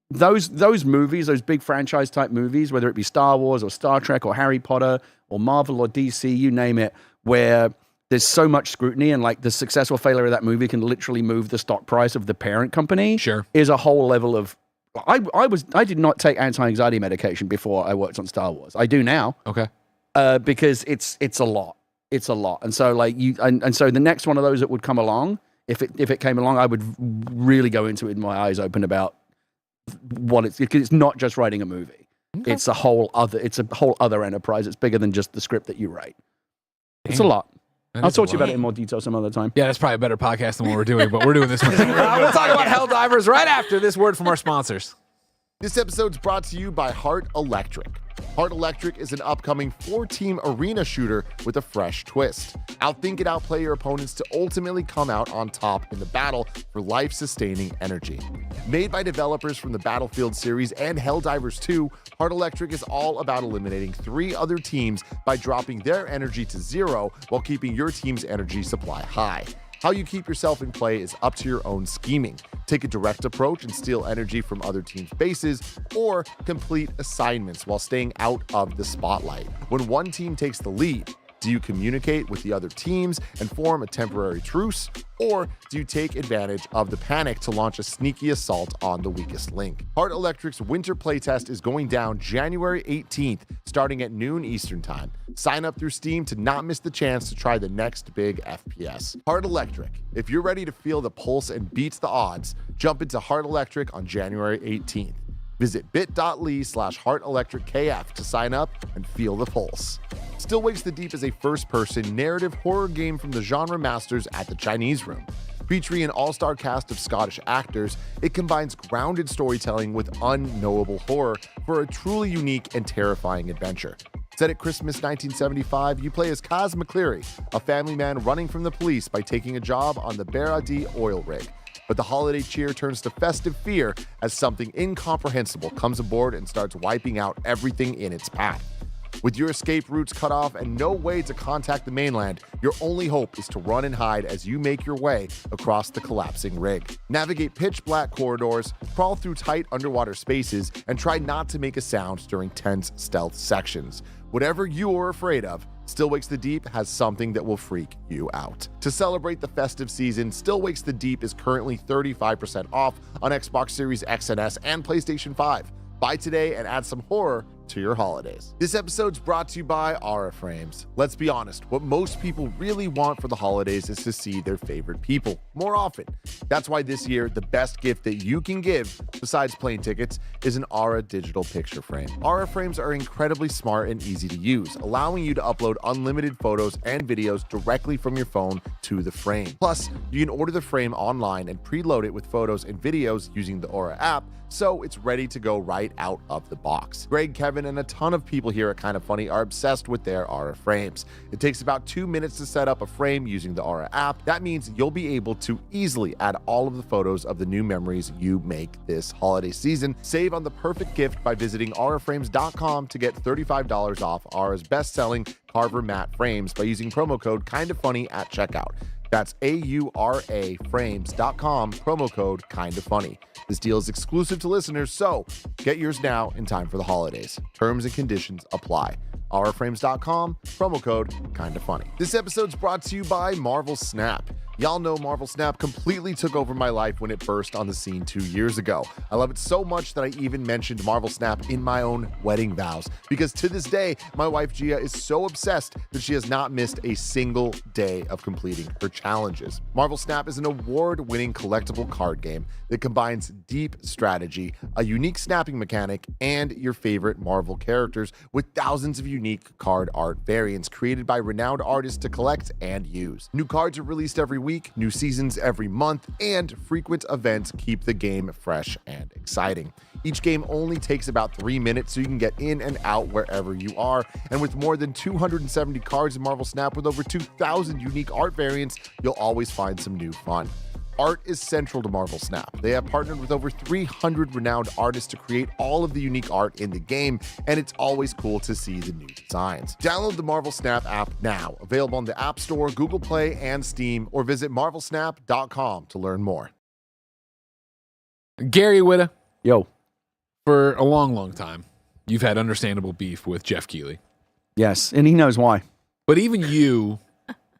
those movies, those big franchise type movies, whether it be Star Wars or Star Trek or Harry Potter or Marvel or DC, you name it, where there's so much scrutiny and like the successful failure of that movie can literally move the stock price of the parent company. Sure. Is a whole level of I did not take anti-anxiety medication before I worked on Star Wars. I do now. Okay. Because it's a lot. It's a lot. And so like so the next one of those that would come along, if it came along, I would really go into it with my eyes open about what because it's not just writing a movie. Okay. It's a whole other enterprise. It's bigger than just the script that you write. Dang. It's a lot. I'll talk to you about it in more detail some other time. Yeah, that's probably a better podcast than what we're doing, but we're doing this one. We'll talk about Helldivers right after this word from our sponsors. This episode's brought to you by Heart Electric. Heart Electric is an upcoming 4-team arena shooter with a fresh twist. Outthink and outplay your opponents to ultimately come out on top in the battle for life-sustaining energy. Made by developers from the Battlefield series and Helldivers 2, Heart Electric is all about eliminating 3 other teams by dropping their energy to 0 while keeping your team's energy supply high. How you keep yourself in play is up to your own scheming. Take a direct approach and steal energy from other teams' bases, or complete assignments while staying out of the spotlight. When one team takes the lead, do you communicate with the other teams and form a temporary truce, or do you take advantage of the panic to launch a sneaky assault on the weakest link? Heart Electric's winter playtest is going down January 18th, starting at noon Eastern Time. Sign up through Steam to not miss the chance to try the next big FPS. Heart Electric. If you're ready to feel the pulse and beat the odds, jump into Heart Electric on January 18th. Visit bit.ly/HeartElectricKF to sign up and feel the pulse. Still Wakes the Deep is a first-person narrative horror game from the genre masters at the Chinese Room. Featuring an all-star cast of Scottish actors, it combines grounded storytelling with unknowable horror for a truly unique and terrifying adventure. Set at Christmas 1975, you play as Kaz McCleary, a family man running from the police by taking a job on the Baradi oil rig. But the holiday cheer turns to festive fear as something incomprehensible comes aboard and starts wiping out everything in its path. With your escape routes cut off and no way to contact the mainland, your only hope is to run and hide as you make your way across the collapsing rig. Navigate pitch black corridors, crawl through tight underwater spaces, and try not to make a sound during tense stealth sections. Whatever you are afraid of, Still Wakes the Deep has something that will freak you out. To celebrate the festive season, Still Wakes the Deep is currently 35% off on Xbox Series X and S and PlayStation 5. Buy today and add some horror to your holidays. This episode's brought to you by Aura Frames. Let's be honest, what most people really want for the holidays is to see their favorite people more often. That's why this year, the best gift that you can give, besides plane tickets, is an Aura digital picture frame. Aura Frames are incredibly smart and easy to use, allowing you to upload unlimited photos and videos directly from your phone to the frame. Plus, you can order the frame online and preload it with photos and videos using the Aura app, so it's ready to go right out of the box. Greg, Kevin, Kevin, and a ton of people here at Kind of Funny are obsessed with their Aura frames. It takes about 2 minutes to set up a frame using the Aura app. That means you'll be able to easily add all of the photos of the new memories you make this holiday season. Save on the perfect gift by visiting auraframes.com to get $35 off Aura's best-selling Carver matte frames by using promo code KINDOFFUNNY at checkout. That's auraframes.com, promo code KINDOFFUNNY. This deal is exclusive to listeners, so get yours now in time for the holidays. Terms and conditions apply. auraframes.com, promo code KINDOFFUNNY. This episode's brought to you by Marvel Snap. Y'all know Marvel Snap completely took over my life when it burst on the scene 2 years ago. I love it so much that I even mentioned Marvel Snap in my own wedding vows, because to this day, my wife Gia is so obsessed that she has not missed a single day of completing her challenges. Marvel Snap is an award-winning collectible card game that combines deep strategy, a unique snapping mechanic, and your favorite Marvel characters with thousands of unique card art variants created by renowned artists to collect and use. New cards are released every week, new seasons every month, and frequent events keep the game fresh and exciting. Each game only takes about 3 minutes, so you can get in and out wherever you are. And with more than 270 cards in Marvel Snap with over 2,000 unique art variants, you'll always find some new fun. Art is central to Marvel Snap. They have partnered with over 300 renowned artists to create all of the unique art in the game, and it's always cool to see the new designs. Download the Marvel Snap app now, available on the App Store, Google Play, and Steam, or visit marvelsnap.com to learn more. Gary Whitta. Yo. For a long, long time, you've had understandable beef with Jeff Keighley. Yes, and he knows why. But even you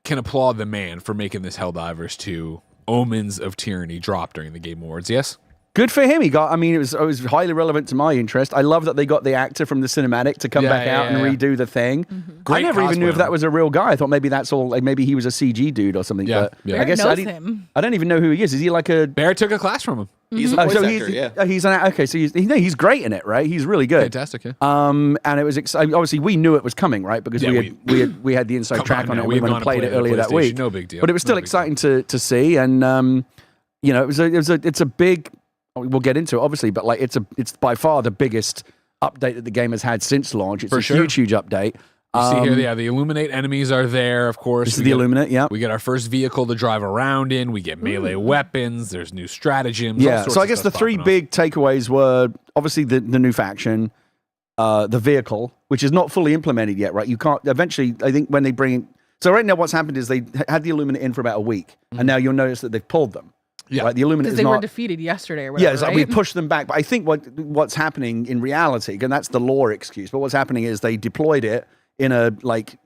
can applaud the man for making this Helldivers 2 Omens of Tyranny drop during the Game Awards, yes? Good for him. It was highly relevant to my interest. I love that they got the actor from the cinematic to come back out and redo the thing. Mm-hmm. I never even knew if that was a real guy. I thought maybe that's all. Like maybe he was a CG dude or something. Yeah, but I guess him. I don't even know who he is. Is he like a Bear took a class from him? He's a voice actor. He's great in it, right? He's really good. Fantastic. Yeah. And it was obviously we knew it was coming, right? Because we had the inside track on it. We went and played it earlier that week. No big deal. But it was still exciting to see, and it's a big. We'll get into it, obviously, but like it's by far the biggest update that the game has had since launch. It's huge update. You see here, the Illuminate enemies are there, of course. This is the Illuminate, yeah. We get our first vehicle to drive around in. We get melee weapons. There's new stratagems. Yeah, so I guess the three big takeaways were obviously the new faction, the vehicle, which is not fully implemented yet, right? You can't, eventually, I think when they bring, so right now what's happened is they had the Illuminate in for about a week, and now you'll notice that they've pulled them. Yeah, right? The Illuminate because they were defeated yesterday or whatever, right? We pushed them back. But I think what's happening in reality, and that's the lore excuse, but what's happening is they deployed it in a,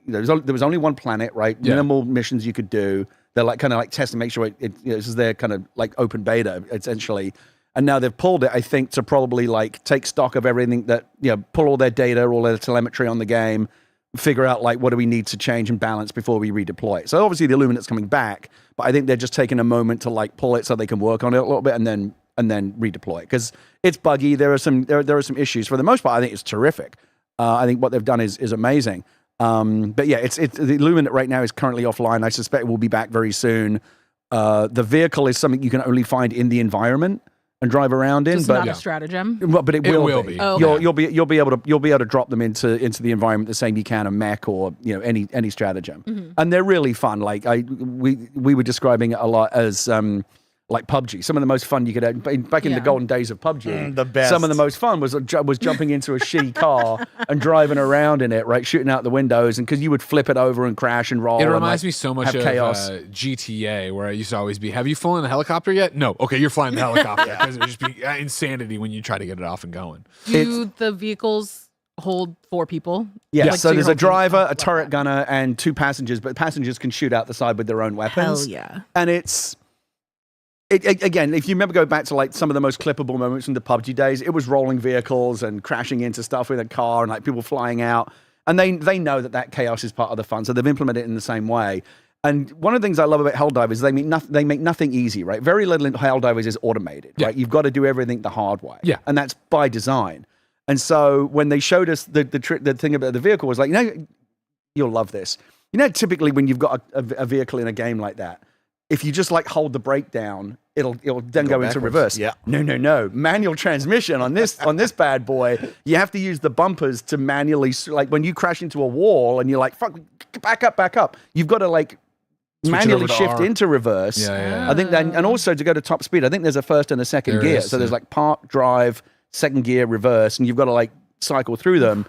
there was only one planet, right? Yeah. Minimal missions you could do. They're kind of test and make sure this is their kind of open beta, essentially. And now they've pulled it, I think, to probably take stock of everything that, pull all their data, all their telemetry on the game, figure out what do we need to change and balance before we redeploy it. So obviously the Illuminate's coming back, but I think they're just taking a moment to pull it so they can work on it a little bit and then redeploy it, because it's buggy. There are some issues. For the most part, I think it's terrific. I think what they've done is amazing. But yeah, it's the Illuminate right now is currently offline. I suspect it will be back very soon. The vehicle is something you can only find in the environment and drive around in, but not a stratagem. But it will be. Oh, okay. You'll be able to drop them into the environment the same you can a mech or any stratagem, and they're really fun. We were describing it a lot as PUBG. Some of the most fun you could have back in the golden days of PUBG. The best. Some of the most fun was jumping into a shitty car and driving around in it, right, shooting out the windows, and because you would flip it over and crash and roll. It reminds me so much of chaos. GTA, where I used to always be, have you flown the helicopter yet? No. Okay, you're flying the helicopter, because it would just be insanity when you try to get it off and going. Do the vehicles hold 4 people? Yeah, so there's a driver, a turret gunner, and 2 passengers, but passengers can shoot out the side with their own weapons. Hell yeah. And again, if you remember, go back to some of the most clippable moments from the PUBG days, it was rolling vehicles and crashing into stuff with a car and people flying out. And they know that chaos is part of the fun, so they've implemented it in the same way. And one of the things I love about Helldivers is they make nothing easy, right? Very little in Helldivers is automated, right? You've got to do everything the hard way. Yeah. And that's by design. And so when they showed us the thing about the vehicle was you'll love this. Typically when you've got a vehicle in a game like that, if you just like hold the brake down, it'll then go into reverse. Yeah. No. Manual transmission on this bad boy. You have to use the bumpers to manually, like when you crash into a wall and you're like, fuck, back up. You've got to like manually shift into reverse. Yeah. I think that, and also to go to top speed, I think there's a first and a second gear. So there's like park, drive, second gear, reverse, and you've got to like cycle through them.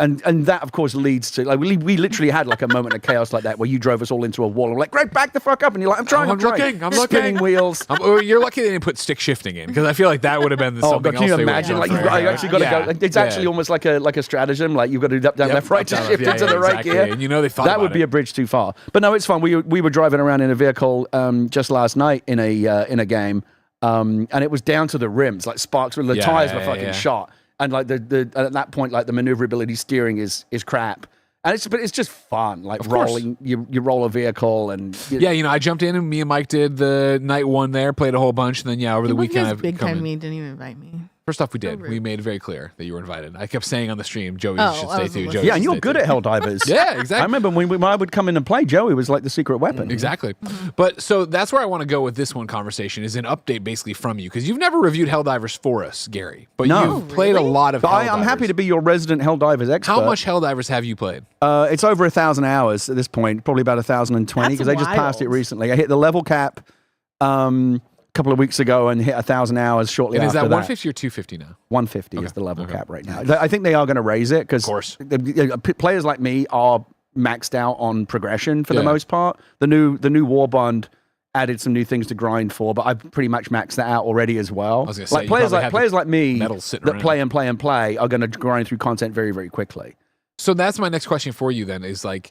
And that, of course, leads to, like, we literally had, like, a moment of chaos like that where you drove us all into a wall. I'm like, great, back the fuck up. And you're like, I'm trying. I'm spinning wheels. You're lucky they didn't put stick shifting in, because I feel like that would have been something else. Can you imagine? Like, you've actually got to go. Like, it's actually almost like a stratagem. Like, you've got to do up, down, left, right to shift into the right gear. And they thought that would be a bridge too far. But no, it's fun. We were driving around in a vehicle just last night in a game, and it was down to the rims. Like, sparks, the tires were fucking shot. And like the at that point, like the maneuverability steering is crap, and it's just fun. Like rolling, you roll a vehicle, and I jumped in and me and Mike did the night one there, played a whole bunch, and then over the weekend I've big time me didn't even invite me. First off, we did. We made it very clear that you were invited. I kept saying on the stream, Joey should stay too. Joey and you're good at Helldivers. Yeah, exactly. I remember when I would come in and play, Joey was like the secret weapon. Exactly. But so that's where I want to go with this one conversation, is an update basically from you, because you've never reviewed Helldivers for us, Gary. But you've played a lot of Helldivers. I'm happy to be your resident Helldivers expert. How much Helldivers have you played? It's over 1,000 hours at this point, probably about 1,020, because I just passed it recently. I hit the level cap couple of weeks ago and hit 1,000 hours shortly after that. Is that 150 or 250 now? 150 is the level cap right now. I think they are going to raise it because players like me are maxed out on progression for the most part. The new War Bond added some new things to grind for, but I've pretty much maxed that out already as well. I was gonna say, players like me that play around. play are going to grind through content very, very quickly. So that's my next question for you then, is like,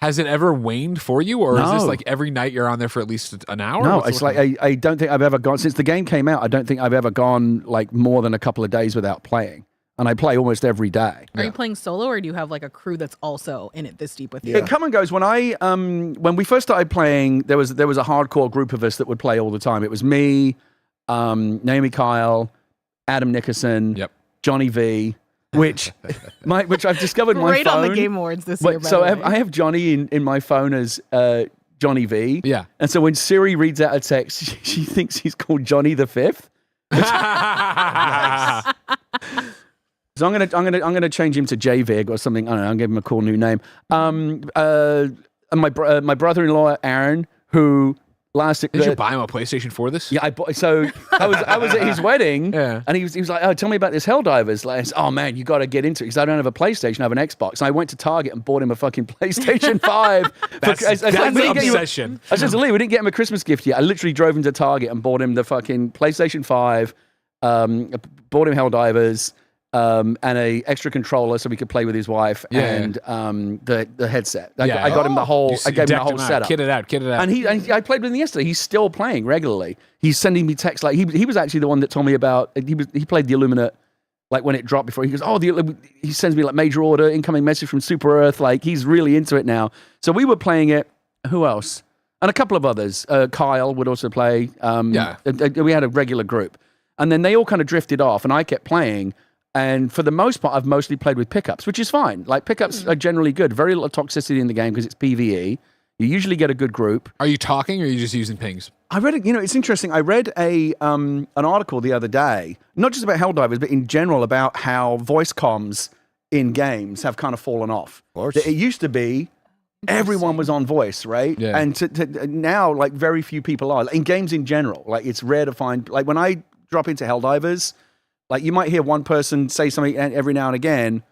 has it ever waned for you, or is this like every night you're on there for at least an hour? No, it's like I don't think I've ever gone, since the game came out, I don't think I've ever gone like more than a couple of days without playing. And I play almost every day. Are you playing solo, or do you have like a crew that's also in it this deep with you? It come and goes. When we first started playing, there was a hardcore group of us that would play all the time. It was me, Naomi Kyle, Adam Nickerson, Johnny V, which I've discovered my phone. Great on the Game Awards this year. So I have Johnny in my phone as Johnny V. Yeah. And so when Siri reads out a text, she thinks he's called Johnny the Fifth. So I'm gonna change him to JVig or something. I don't know. I'll give him a cool new name. And my brother-in-law Aaron, who did you buy him a PlayStation 4 this? Yeah, I was at his wedding, and he was like, "Oh, tell me about this Helldivers." Like, oh man, you got to get into it, because I don't have a PlayStation, I have an Xbox. And I went to Target and bought him a fucking PlayStation 5. That's an obsession. I said to Lee, we didn't get him a Christmas gift yet. I literally drove him to Target and bought him the fucking PlayStation 5, bought him Helldivers, and a extra controller so we could play with his wife, and the headset. I got him the whole. I gave him the whole setup. Kit it out. And I played with him yesterday. He's still playing regularly. He's sending me texts. Like he was actually the one that told me about. He played the Illuminate, like when it dropped before. He goes, he sends me like major order, incoming message from Super Earth. Like he's really into it now. So we were playing it. Who else? And a couple of others. Kyle would also play. We had a regular group, and then they all kind of drifted off, and I kept playing. And for the most part, I've mostly played with pickups, which is fine. Like, pickups are generally good. Very little toxicity in the game because it's PvE. You usually get a good group. Are you talking, or are you just using pings? I read it. It's interesting. I read an article the other day, not just about Helldivers, but in general about how voice comms in games have kind of fallen off. Of course. It used to be everyone was on voice, right? Yeah. And now, like, very few people are. In games in general, like, it's rare to find. Like, when I drop into Helldivers, like, you might hear one person say something every now and again,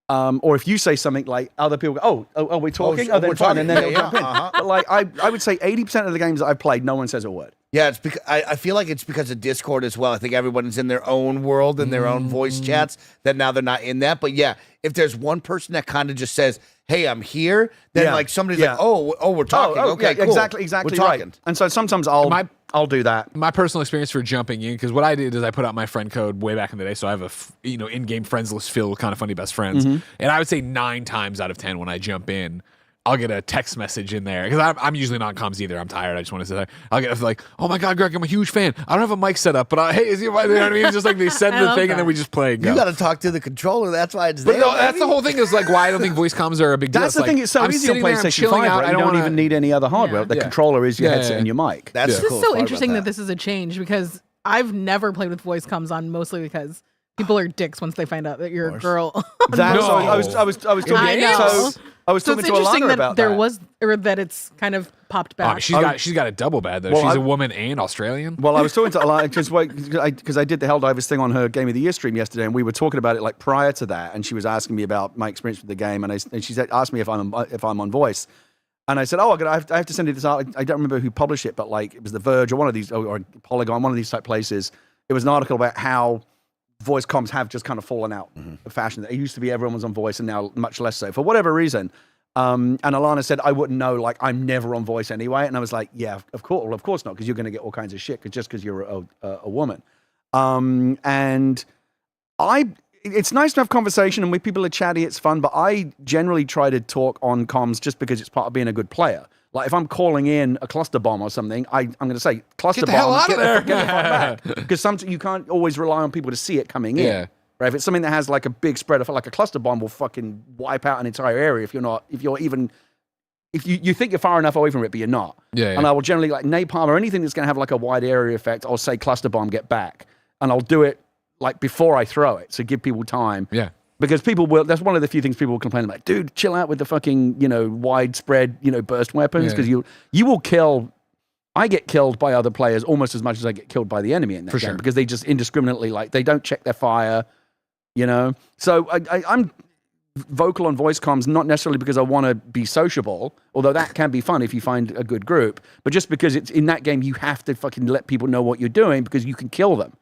or if you say something, like, other people go, oh, we're talking? Then we're fine, talking. and then they'll jump in. But, like, I would say 80% of the games that I've played, no one says a word. Yeah, it's because I feel like it's because of Discord as well. I think everyone's in their own world and their own voice chats, that now they're not in that. But yeah, if there's one person that kind of just says, "Hey, I'm here," then like somebody's like, "Oh, we're talking." Okay, cool. Exactly we're right. talking. And so sometimes I'll do that. My personal experience for jumping in, because what I did is I put out my friend code way back in the day, so I have a in-game friends list filled with kind of funny best friends, and I would say 9 times out of 10 when I jump in, I'll get a text message in there because I'm usually not on comms either. I'm tired. I just want to sit there. I'll get like, oh my God, Greg, I'm a huge fan. I don't have a mic set up, but hey, is he? You know what I mean? It's just like they send the thing and then we just play and go. You got to talk to the controller. That's why it's but there. No, that's the whole thing is like why I don't think voice comms are a big deal. That's the thing. It's so easy on PlayStation 5. Right? You don't even need any other hardware. The controller is your headset and your mic. This is so interesting that this is a change because I've never played with voice comms on, mostly because people are dicks once they find out that you're a girl. I was talking. I was talking to Alana about there was, or that it's kind of popped back. She's got a double bad though. She's a woman and Australian. Well, I was talking to Alana because I did the Helldivers thing on her Game of the Year stream yesterday, and we were talking about it like prior to that, and she was asking me about my experience with the game, and she asked me if I'm on voice. And I said, I have to send you this out. I don't remember who published it, but like it was The Verge or one of these, or Polygon, one of these type places. It was an article about how voice comms have just kind of fallen out of fashion. It used to be everyone was on voice and now much less so for whatever reason. And Alana said, I wouldn't know, like I'm never on voice anyway. And I was like, yeah, of course not, because you're going to get all kinds of shit just because you're a woman. And it's nice to have conversation and when people are chatty, it's fun, but I generally try to talk on comms just because it's part of being a good player. Like if I'm calling in a cluster bomb or something, I'm going to say cluster bomb. Get the hell out of there. Get the fuck back. Because sometimes you can't always rely on people to see it coming in. Yeah. Right? If it's something that has like a big spread of like a cluster bomb will fucking wipe out an entire area if you think you're far enough away from it, but you're not. Yeah. And I will generally like napalm or anything that's going to have like a wide area effect. I'll say cluster bomb, get back, and I'll do it like before I throw it, so give people time. Yeah. Because people will, that's one of the few things people will complain about. Dude, chill out with the fucking, widespread, burst weapons. Because you will kill, I get killed by other players almost as much as I get killed by the enemy in that game. Because they just indiscriminately, they don't check their fire, So I'm vocal on voice comms, not necessarily because I want to be sociable, although that can be fun if you find a good group, but just because it's in that game, you have to fucking let people know what you're doing because you can kill them.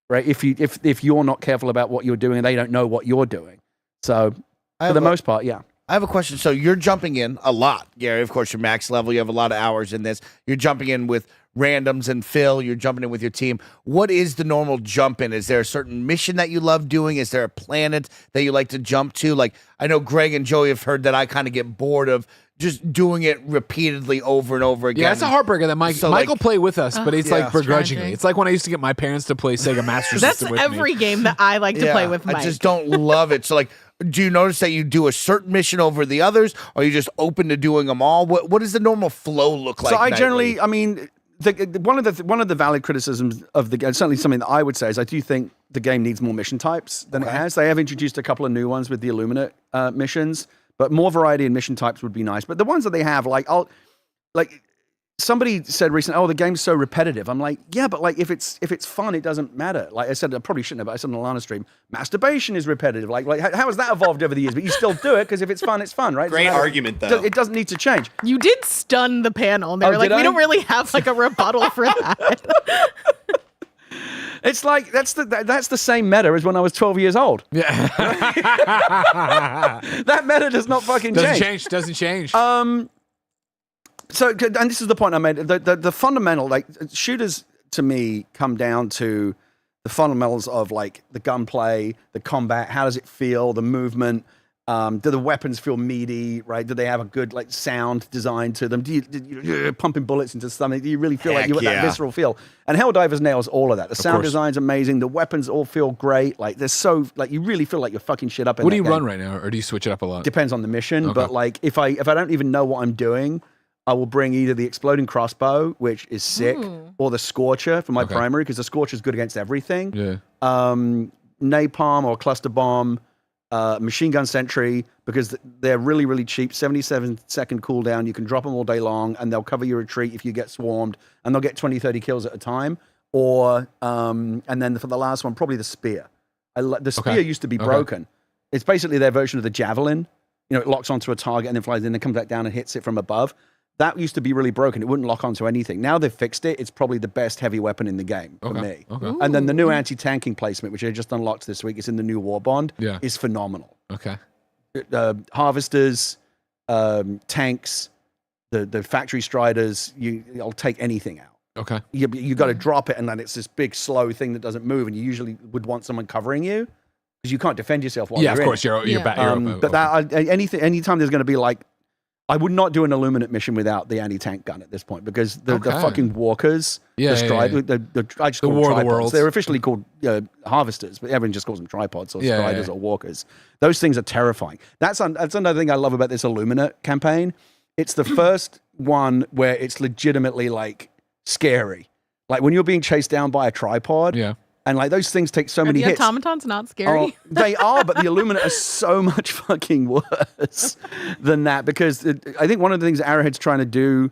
Right, if you're not careful about what you're doing, and they don't know what you're doing. So, for the most part, yeah. I have a question. So you're jumping in a lot, Gary. Of course, you're max level. You have a lot of hours in this. You're jumping in with randoms and Phil. You're jumping in with your team. What is the normal jump in? Is there a certain mission that you love doing? Is there a planet that you like to jump to? Like I know Greg and Joey have heard that I kind of get bored of just doing it repeatedly over and over again. Yeah, it's a heartbreaker that Mike will play with us, but it's like begrudgingly. It's like when I used to get my parents to play Sega Master System with me. That's every game that I like to play with Mike. I just don't love it. So do you notice that you do a certain mission over the others? Or are you just open to doing them all? What does the normal flow look like? So I generally, one of the valid criticisms of the game, certainly something that I would say, is I do think the game needs more mission types than it has. They have introduced a couple of new ones with the Illuminate missions. But more variety in mission types would be nice. But the ones that they have, somebody said recently, the game's so repetitive. I'm like, yeah, but if it's fun, it doesn't matter. Like I said, I probably shouldn't have, but I said on the Lana stream, masturbation is repetitive. Like how has that evolved over the years? But you still do it because if it's fun, right? Great argument, though. It doesn't need to change. You did stun the panel. They were like, we don't really have a rebuttal for that. It's like that's the same meta as when I was 12 years old. Yeah. That meta does not fucking change. Doesn't change. So, and this is the point I made. The fundamental, shooters to me come down to the fundamentals of the gunplay, the combat. How does it feel? The movement. Do the weapons feel meaty, right? Do they have a good sound design to them? Do you pumping bullets into something? Do you really feel like you want that visceral feel? And Helldivers nails all of that. The sound design's amazing. The weapons all feel great. They're so you really feel like you're fucking shit up in What do you game. run right now, or do you switch it up a lot? Depends on the mission, but if I don't even know what I'm doing, I will bring either the exploding crossbow, which is sick, or the Scorcher for my primary, because the Scorcher is good against everything. Yeah. Napalm or cluster bomb. Machine gun sentry, because they're really, really cheap. 77-second cooldown. You can drop them all day long, and they'll cover your retreat if you get swarmed, and they'll get 20, 30 kills at a time. Or, and then for the last one, probably the spear. The spear used to be broken. It's basically their version of the javelin. It locks onto a target and then flies, and then comes back down and hits it from above. That used to be really broken. It wouldn't lock onto anything. Now they've fixed it. It's probably the best heavy weapon in the game for me. Okay. And then the new anti-tanking placement, which I just unlocked this week, it's in the new War Bond, is phenomenal. Okay. Harvesters, tanks, the factory striders, I'll take anything out. Okay. You got to drop it, and then it's this big, slow thing that doesn't move, and you usually would want someone covering you, because you can't defend yourself while you're in. Yeah, of course, you're back. But anytime there's going to be I would not do an Illuminate mission without the anti-tank gun at this point because the fucking walkers, I just call them War of the tripods. Worlds. They're officially called harvesters, but everyone just calls them tripods or striders or walkers. Those things are terrifying. That's another thing I love about this Illuminate campaign. It's the first one where it's legitimately like scary. Like when you're being chased down by a tripod. Yeah. And like those things take so many the hits. automatons not scary? Oh, they are, but the Illuminate are so much fucking worse than that because I think one of the things Arrowhead's trying to do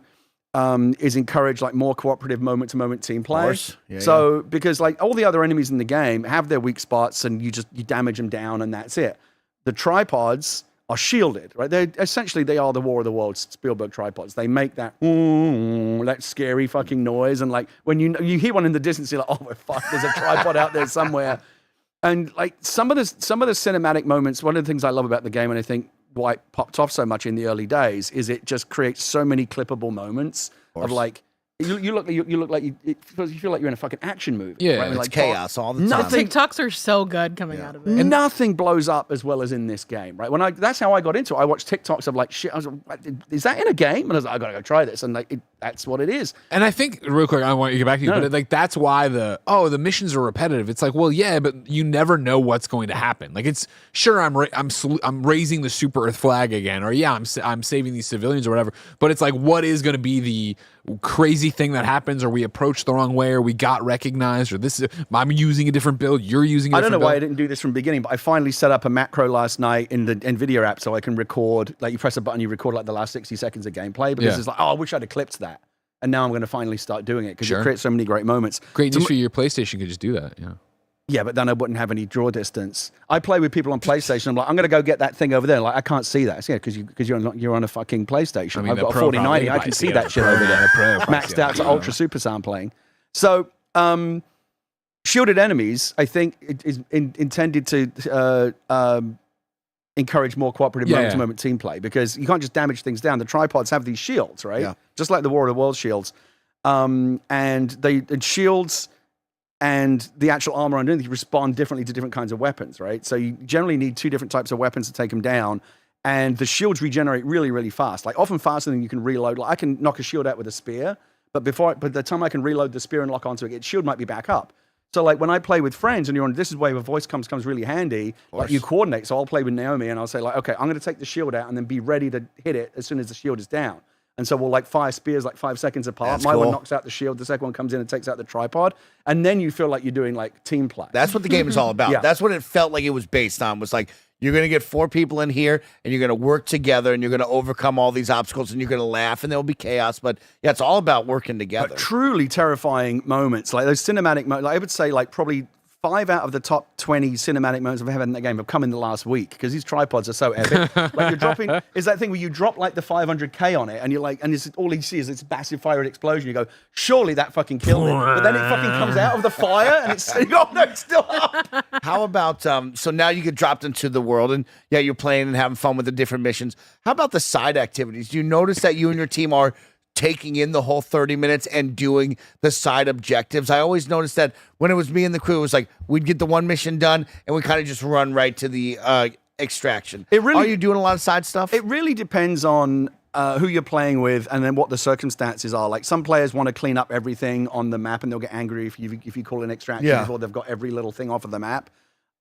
is encourage like more cooperative moment-to-moment team play. Because like all the other enemies in the game have their weak spots and you damage them down and that's it. The tripods are shielded, right? They are the War of the Worlds Spielberg tripods. They make that scary fucking noise, and like when you hear one in the distance, you're like, oh fuck, there's a tripod out there somewhere. And like some of the cinematic moments, one of the things I love about the game, and I think why it popped off so much in the early days, is it just creates so many clippable moments of like. You feel like you're in a fucking action movie. Yeah, right? It's like chaos all the time. TikToks are so good coming out of it. Nothing blows up as well as in this game, right? That's how I got into it. I watched TikToks of like shit. I was like, is that in a game? And I was like, I gotta go try this. And like, that's what it is. And I think real quick, I want you to get back to you, but like that's why the missions are repetitive. It's like, well, yeah, but you never know what's going to happen. Like it's sure I'm raising the super Earth flag again, or yeah, I'm saving these civilians or whatever. But it's like, what is going to be the crazy thing that happens, or we approached the wrong way, or we got recognized, or I'm using a different build, you're using a different build. I don't know why I didn't do this from the beginning, but I finally set up a macro last night in the NVIDIA app so I can record, like you press a button, you record like the last 60 seconds of gameplay, because it's like, oh, I wish I'd have clipped that. And now I'm going to finally start doing it because it creates so many great moments. Great news for your PlayStation could just do that, yeah. Yeah, but then I wouldn't have any draw distance. I play with people on PlayStation. I'm like, I'm going to go get that thing over there. Like, I can't see that. Yeah, because you're on a fucking PlayStation. I mean, I've got a 4090. I can see that shit over there. Maxed out to ultra super sampling. So, shielded enemies, I think, is intended to encourage more cooperative moment-to-moment team play because you can't just damage things down. The tripods have these shields, right? Yeah. Just like the War of the Worlds shields. And shields and the actual armor underneath respond differently to different kinds of weapons, right? So you generally need two different types of weapons to take them down. And the shields regenerate really, really fast, like often faster than you can reload. Like I can knock a shield out with a spear, but by the time I can reload the spear and lock onto it, its shield might be back up. So like when I play with friends and you're on, this is where a voice comes really handy. Like you coordinate. So I'll play with Naomi and I'll say like, okay, I'm going to take the shield out and then be ready to hit it as soon as the shield is down. And so we'll like fire spears like 5 seconds apart. That's My one knocks out the shield. The second one comes in and takes out the tripod. And then you feel like you're doing like team play. That's what the game is all about. That's what it felt like it was based on. Was like, you're going to get 4 people in here and you're going to work together and you're going to overcome all these obstacles and you're going to laugh and there'll be chaos. But yeah, it's all about working together. But truly terrifying moments. Like those cinematic moments, like I would say like probably 5 out of the top 20 cinematic moments I've ever had in that game have come in the last week because these tripods are so epic. Like you're dropping, is that thing where you drop like the 500k on it and you're like, and it's, all you see is this massive fire and explosion. You go, surely that fucking killed it. But then it fucking comes out of the fire and it's, oh no, it's still up. How about, so now you get dropped into the world and yeah, you're playing and having fun with the different missions. How about the side activities? Do you notice that you and your team are taking in the whole 30 minutes and doing the side objectives? I always noticed that when it was me and the crew, it was like we'd get the one mission done and we kind of just run right to the extraction. Are you doing a lot of side stuff? It really depends on who you're playing with and then what the circumstances are. Like some players want to clean up everything on the map and they'll get angry if you call an extraction before they've got every little thing off of the map.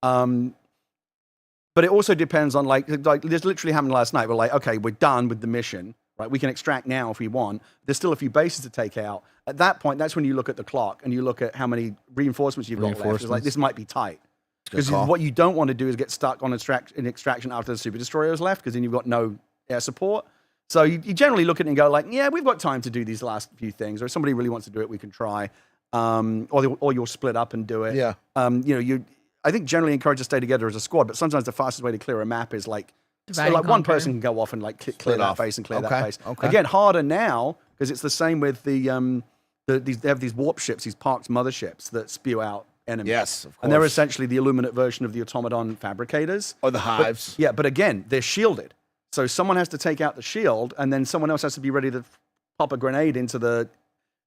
But it also depends on like this literally happened last night. We're like, okay, we're done with the mission. Right, we can extract now if we want. There's still a few bases to take out. At that point, that's when you look at the clock and you look at how many reinforcements you've got left. It's like, this might be tight. Because what you don't want to do is get stuck on extraction after the super destroyer is left, because then you've got no air support. So you generally look at it and go like, yeah, we've got time to do these last few things. Or if somebody really wants to do it, we can try. Or you'll split up and do it. Yeah. I think generally encourage to stay together as a squad, but sometimes the fastest way to clear a map is like, so like one person can go off and like clear that face and clear that face. Okay. Again, harder now because it's the same with they have these warp ships, these parked motherships that spew out enemies. Yes, of course. And they're essentially the Illuminate version of the automaton fabricators. Or the hives. But again, they're shielded. So someone has to take out the shield and then someone else has to be ready to pop a grenade into the...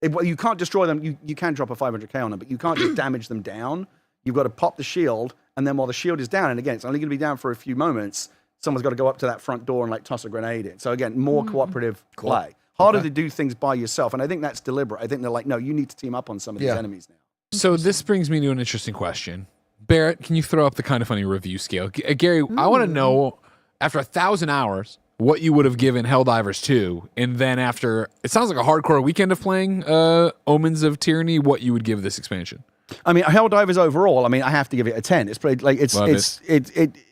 you can't destroy them. You can drop a 500k on them, but you can't just damage them down. You've got to pop the shield and then while the shield is down, and again, it's only going to be down for a few moments, someone's got to go up to that front door and like toss a grenade in. So again, more cooperative play. Harder to do things by yourself. And I think that's deliberate. I think they're like, no, you need to team up on some of these enemies now. So this brings me to an interesting question. Barrett, can you throw up the Kind of Funny review scale? Gary, I want to know, after 1,000 hours, what you would have given Helldivers 2, and then after, it sounds like a hardcore weekend of playing Omens of Tyranny, what you would give this expansion. I mean, Helldivers overall, I mean, I have to give it a 10. It's pretty, like, it's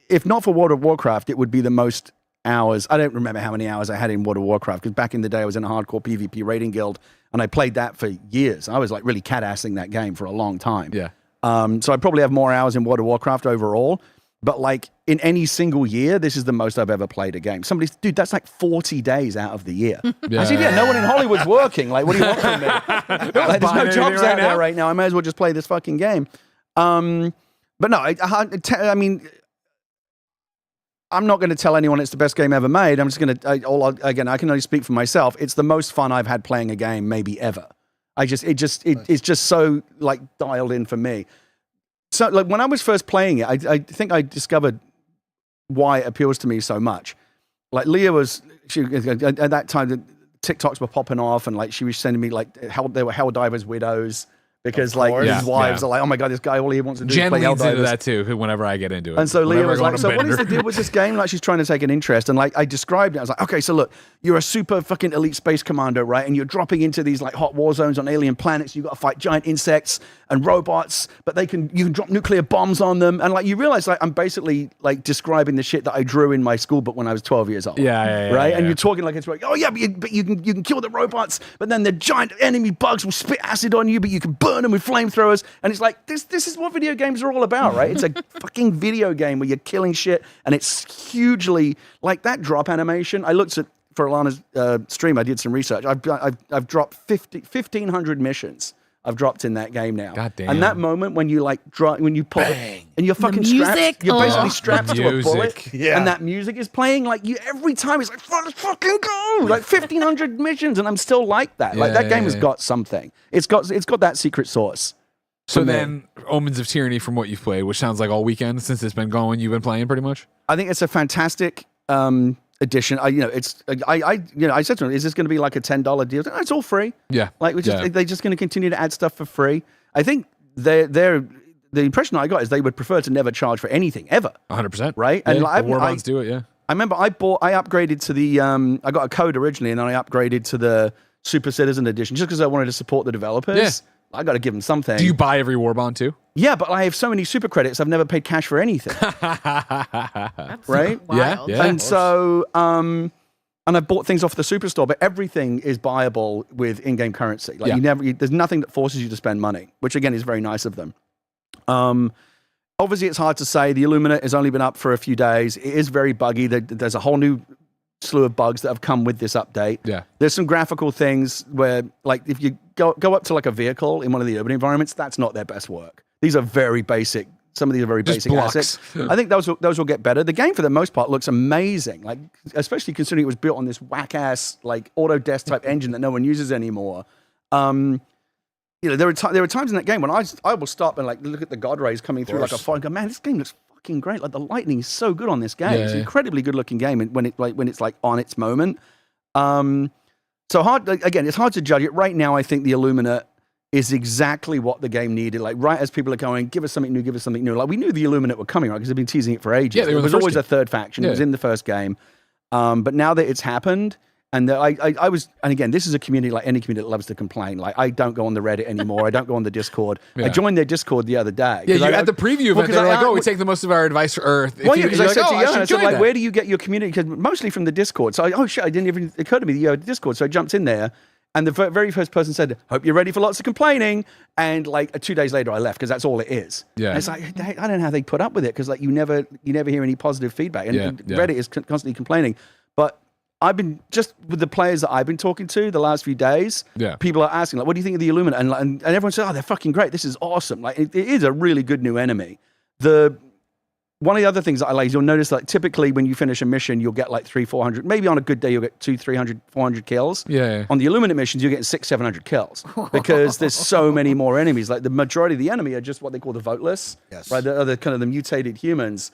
if not for World of Warcraft, it would be the most hours. I don't remember how many hours I had in World of Warcraft, because back in the day I was in a hardcore PvP raiding guild, and I played that for years. I was like really cat-assing that game for a long time. Yeah. So I probably have more hours in World of Warcraft overall, but like in any single year, this is the most I've ever played a game. Dude, that's like 40 days out of the year. I said, no one in Hollywood's working. Like, what do you want from me? Like, there's no jobs out there right now. I may as well just play this fucking game. But no, I mean, I'm not going to tell anyone it's the best game ever made. I'm just going to, again, I can only speak for myself. It's the most fun I've had playing a game maybe ever. It's just so like dialed in for me. So like when I was first playing it, I think I discovered why it appeals to me so much. Like Leah at that time, the TikToks were popping off, and like she was sending me like they were Helldivers widows. Because like his wives are like, oh my god, this guy all he wants to do is play Helldivers. Into that too. Whenever I get into it, and so Leah was like, so what is the deal with this game? Like she's trying to take an interest, and like I described it, I was like, okay, so look, you're a super fucking elite space commando, right? And you're dropping into these like hot war zones on alien planets. You got to fight giant insects and robots, but you can drop nuclear bombs on them, and like you realize like I'm basically like describing the shit that I drew in my school book when I was 12 years old. Right. And you're talking like it's like, oh yeah, but you can kill the robots, but then the giant enemy bugs will spit acid on you, but you can burn them with flamethrowers, and it's like this is what video games are all about, right? It's a fucking video game where you're killing shit, and it's hugely like that drop animation. I looked at for Alana's stream. I did some research. I've dropped 1,500 missions. I've dropped in that game now. God damn. And that moment when you like when you pull it, and you're fucking strapped, you're basically strapped to a bullet, and that music is playing like you every time. It's like fucking go, like 1,500 missions, and I'm still like that. Like that game has got something. It's got that secret sauce. So then, Omens of Tyranny, from what you've played, which sounds like all weekend since it's been going, you've been playing pretty much. I think it's a fantastic edition. I said to him, is this going to be like a $10 deal? No, it's all free. Yeah. Like they're just going to continue to add stuff for free. I think the impression I got is they would prefer to never charge for anything ever. 100%. Right? Yeah, and like, the Warbonds do it, yeah. I remember I upgraded to the I got a code originally, and then I upgraded to the Super Citizen edition just because I wanted to support the developers. Yeah. I got to give them something. Do you buy every Warbond too? Yeah, but I have so many super credits, I've never paid cash for anything. Right? Wild. Yeah. And so, and I bought things off the Superstore, but everything is buyable with in-game currency. Like there's nothing that forces you to spend money, which again is very nice of them. Obviously, it's hard to say. The Illuminate has only been up for a few days. It is very buggy. There's a whole new slew of bugs that have come with this update. Yeah. There's some graphical things where, like, if you go up to like a vehicle in one of the urban environments, that's not their best work. These are very basic. Some of these are very Just basic blocks. assets. I think those will get better. The game, for the most part, looks amazing. Like, especially considering it was built on this whack-ass, like, Autodesk type engine that no one uses anymore. There were times in that game when I will stop and like look at the god rays coming through like a fire and go, man, this game looks fucking great. Like the lightning is so good on this game. It's an incredibly good looking game when it's like on its moment. So hard again, it's hard to judge it. Right now, I think the Illuminate is exactly what the game needed. Like right as people are going, give us something new, give us something new. Like we knew the Illuminate were coming, right? Because they've been teasing it for ages. Yeah, there was always a third faction. It was in the first game. But now that it's happened, and I was, and again, this is a community like any community that loves to complain. Like I don't go on the Reddit anymore. I don't go on the Discord. I joined their Discord the other day. Yeah, you had the preview event. They're like, we take the most of our advice for Earth. Well, yeah, because I said to you, I said, like, where do you get your community? Because mostly from the Discord. So, it didn't even occur to me that you had Discord. So I jumped in there, and the very first person said, hope you're ready for lots of complaining. And like 2 days later, I left because that's all it is. Yeah. And it's like, I don't know how they put up with it because like you never hear any positive feedback. And Reddit is constantly complaining. But I've been just with the players that I've been talking to the last few days. Yeah. People are asking, like, what do you think of the Illuminate? And everyone says, oh, they're fucking great. This is awesome. Like, it is a really good new enemy. One of the other things that I like is you'll notice that typically when you finish a mission, you'll get like 300-400. Maybe on a good day, you'll get 200-300-400 kills. Yeah. On the Illuminate missions, you're getting 600-700 kills because there's so many more enemies. Like the majority of the enemy are just what they call the voteless. Yes. Right. The kind of the mutated humans.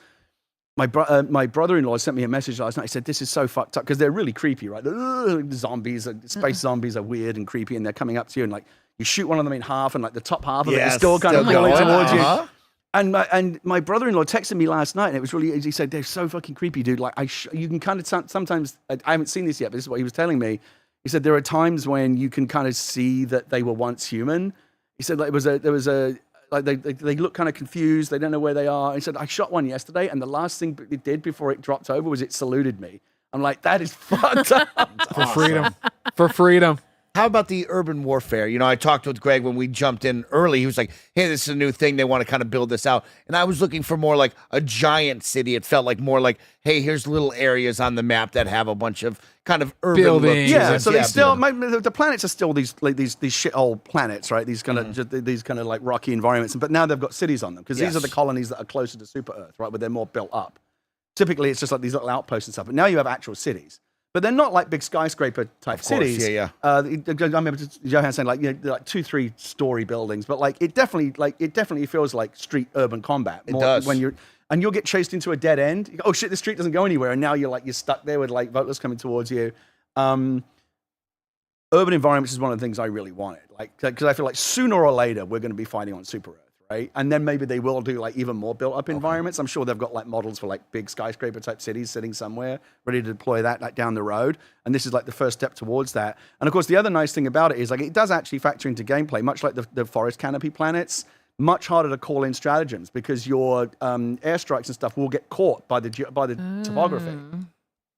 my brother-in-law sent me a message last night. He said, "This is so fucked up," because they're really creepy, right? The zombies, space zombies are weird and creepy, and they're coming up to you, and like you shoot one of them in half, and like the top half of it is still kind of going towards you. And my brother-in-law texted me last night, and it was really. He said, "They're so fucking creepy, dude. Like you can kind of sometimes. I haven't seen this yet, but this is what he was telling me. He said there are times when you can kind of see that they were once human. He said like they look kind of confused. They don't know where they are. He said, I shot one yesterday, and the last thing it did before it dropped over was it saluted me. I'm like, that is fucked up. For freedom. For freedom. How about the urban warfare? You know, I talked with Greg when we jumped in early. He was like, hey, this is a new thing. They want to kind of build this out. And I was looking for more like a giant city. It felt like more like, hey, here's little areas on the map that have a bunch of kind of urban buildings. Yeah, so they still the planets are still these shithole planets, right? These kind of like rocky environments. But now they've got cities on them because these are the colonies that are closer to Super Earth, right? Where they're more built up. Typically, it's just like these little outposts and stuff. But now you have actual cities. But they're not like big skyscraper type cities. Yeah. I remember Johan saying like 2-3 story buildings, but like it definitely feels like street urban combat. It does. When you'll get chased into a dead end. You go, oh shit, the street doesn't go anywhere, and now you're stuck there with like voters coming towards you. Urban environments is one of the things I really wanted, like because I feel like sooner or later we're going to be fighting on Super Earth. Right? And then maybe they will do like even more built up environments. I'm sure they've got like models for like big skyscraper type cities sitting somewhere ready to deploy that like down the road. And this is like the first step towards that. And of course, the other nice thing about it is like it does actually factor into gameplay, much like the forest canopy planets. Much harder to call in stratagems because your airstrikes and stuff will get caught by the topography.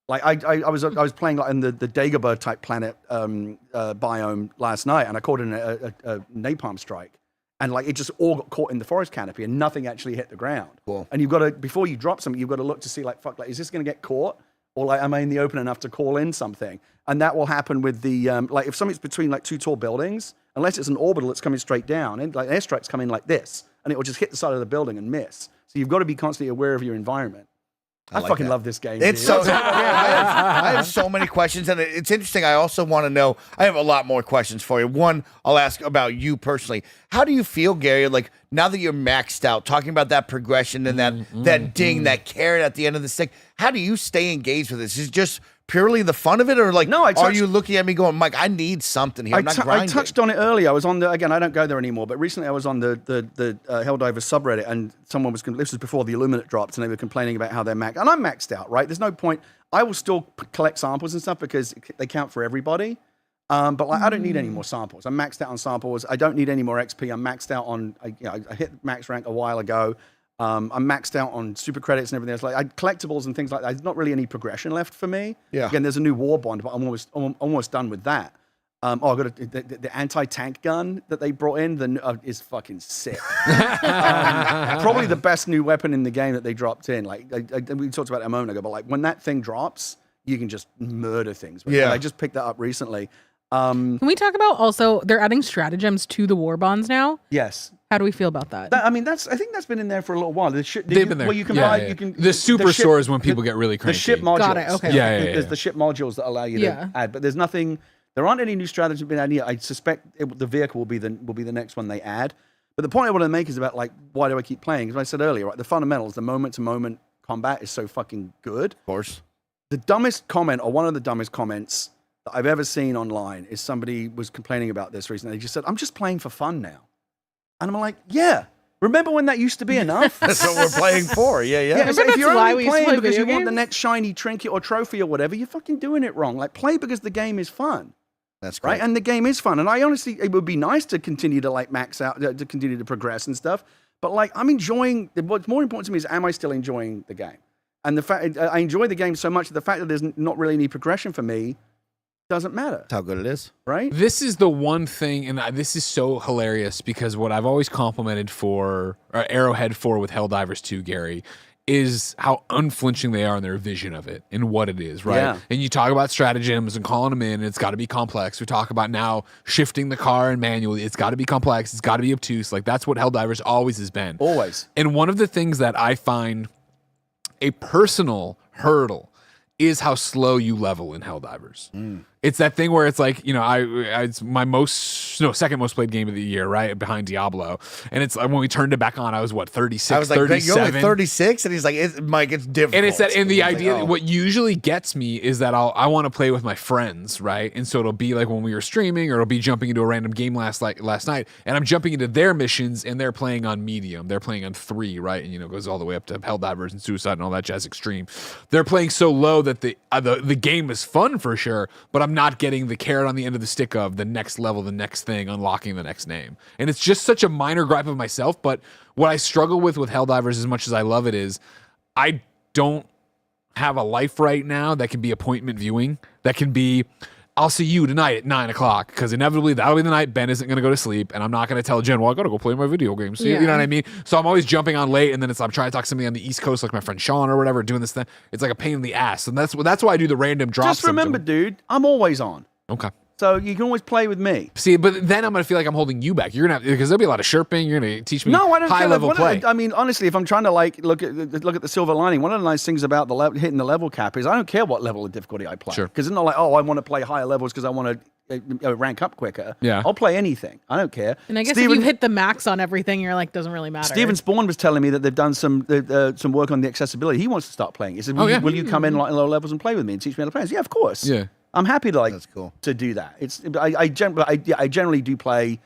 Like I was playing like in the Dagobah type planet biome last night, and I caught in a napalm strike. And like it just all got caught in the forest canopy and nothing actually hit the ground. Cool. And you've got to, before you drop something, you've got to look to see like, fuck, like, is this going to get caught? Or like, am I in the open enough to call in something? And that will happen with the, like if something's between like two tall buildings, unless it's an orbital that's coming straight down, and like airstrikes come in like this, and it will just hit the side of the building and miss. So you've got to be constantly aware of your environment. I fucking love this game. It's so. I have so many questions, and it's interesting. I also want to know. I have a lot more questions for you. One, I'll ask about you personally. How do you feel, Gary? Like now that you're maxed out, talking about that progression and that ding, that carrot at the end of the stick. How do you stay engaged with this? Is it just purely the fun of it, or like, no, are you looking at me going, Mike, I need something here? I touched on it earlier. I was on again, I don't go there anymore, but recently I was on the Helldivers subreddit, and someone was, this was before the Illuminate dropped, and they were complaining about how they're maxed. And I'm maxed out, right? There's no point. I will still collect samples and stuff because they count for everybody. But like, I don't need any more samples. I'm maxed out on samples. I don't need any more XP. I'm maxed out on, I hit max rank a while ago. I'm maxed out on super credits and everything else. Like collectibles and things like that. There's not really any progression left for me. Yeah. Again, there's a new war bond, but I'm almost done with that. I got the anti-tank gun that they brought in. Is fucking sick. Probably the best new weapon in the game that they dropped in. Like we talked about it a moment ago, but like when that thing drops, you can just murder things. I just picked that up recently. Can we talk about also they're adding stratagems to the war bonds now? Yes. How do we feel about that? I think that's been in there for a little while. They've been there. Well, you can buy. You can, the super store is when people get really cranky. The ship modules. Got it. Okay. There's the ship modules that allow you to add, but there's nothing. There aren't any new stratagems being added yet. I suspect the vehicle will be the next one they add. But the point I want to make is about like why do I keep playing? As I said earlier, right? The fundamentals, the moment-to-moment combat is so fucking good. Of course. The dumbest comment, or one of the dumbest comments that I've ever seen online, is somebody was complaining about this recently. They just said, "I'm just playing for fun now," and I'm like, "Yeah." Remember when that used to be enough? That's what we're playing for. Yeah. If you're only playing because you want the next shiny trinket or trophy or whatever, you're fucking doing it wrong. Like, play because the game is fun. That's great. Right? And the game is fun. And I honestly, it would be nice to continue to like max out, to continue to progress and stuff. But like, I'm enjoying, what's more important to me is, am I still enjoying the game? And the fact, I enjoy the game so much that the fact that there's not really any progression for me doesn't matter. That's how good it is. Right? This is the one thing, and this is so hilarious because what I've always complimented for, or Arrowhead for with Helldivers 2, Gary, is how unflinching they are in their vision of it and what it is, right? Yeah. And you talk about stratagems and calling them in, and it's got to be complex. We talk about now shifting the car and manually. It's got to be complex. It's got to be obtuse. Like, that's what Helldivers always has been. Always. And one of the things that I find a personal hurdle is how slow you level in Helldivers. It's that thing where it's like, it's my second most played game of the year, right? Behind Diablo. And it's when we turned it back on, I was 36, I was like, 37. you're only 36? And he's like, Mike, it's difficult. And it's that, and the idea, what usually gets me is that I want to play with my friends, right? And so it'll be like when we were streaming, or it'll be jumping into a random game last night, and I'm jumping into their missions, and they're playing on medium. They're playing on 3, right? And, it goes all the way up to Helldivers and Suicide and all that jazz extreme. They're playing so low that the game is fun for sure, but I'm not getting the carrot on the end of the stick of the next level, the next thing, unlocking the next name. And it's just such a minor gripe of myself, but what I struggle with Helldivers, as much as I love it, is I don't have a life right now that can be appointment viewing, that can be, I'll see you tonight at 9 o'clock, because inevitably that'll be the night Ben isn't going to go to sleep, and I'm not going to tell Jen, well, I got to go play my video games. You know what I mean? So I'm always jumping on late, and then I'm trying to talk to somebody on the East Coast, like my friend Sean or whatever, doing this thing. It's like a pain in the ass, and that's why I do the random drops. Just remember, dude, I'm always on. Okay. So you can always play with me. See, but then I'm going to feel like I'm holding you back. You're going to because there'll be a lot of chirping. You're going to teach me I don't high-level play. I mean, honestly, if I'm trying to look at the silver lining, one of the nice things about hitting the level cap is I don't care what level of difficulty I play. Because it's not like, I want to play higher levels because I want to rank up quicker. Yeah. I'll play anything. I don't care. And I guess if you hit the max on everything, you're like, doesn't really matter. Steven Spawn was telling me that they've done some work on the accessibility. He wants to start playing. He said, will you come in low levels and play with me and teach me how to play? I said, yeah, of course. Yeah. I'm happy to That's cool. to do that. I generally do play.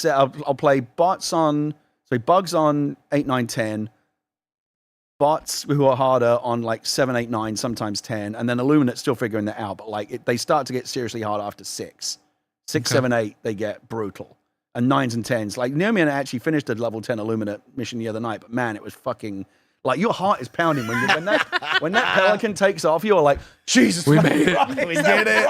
I'll play bugs on 8, 9, 10. Bots who are harder on like 7, 8, 9, sometimes 10, and then Illuminate's still figuring that out. But they start to get seriously hard after 6, 7, 8. They get brutal, and 9s and 10s. Like Naomi and I actually finished a level 10 Illuminate mission the other night, but man, it was fucking. Like your heart is pounding when that pelican takes off. You're like, Jesus, we made it. We did it.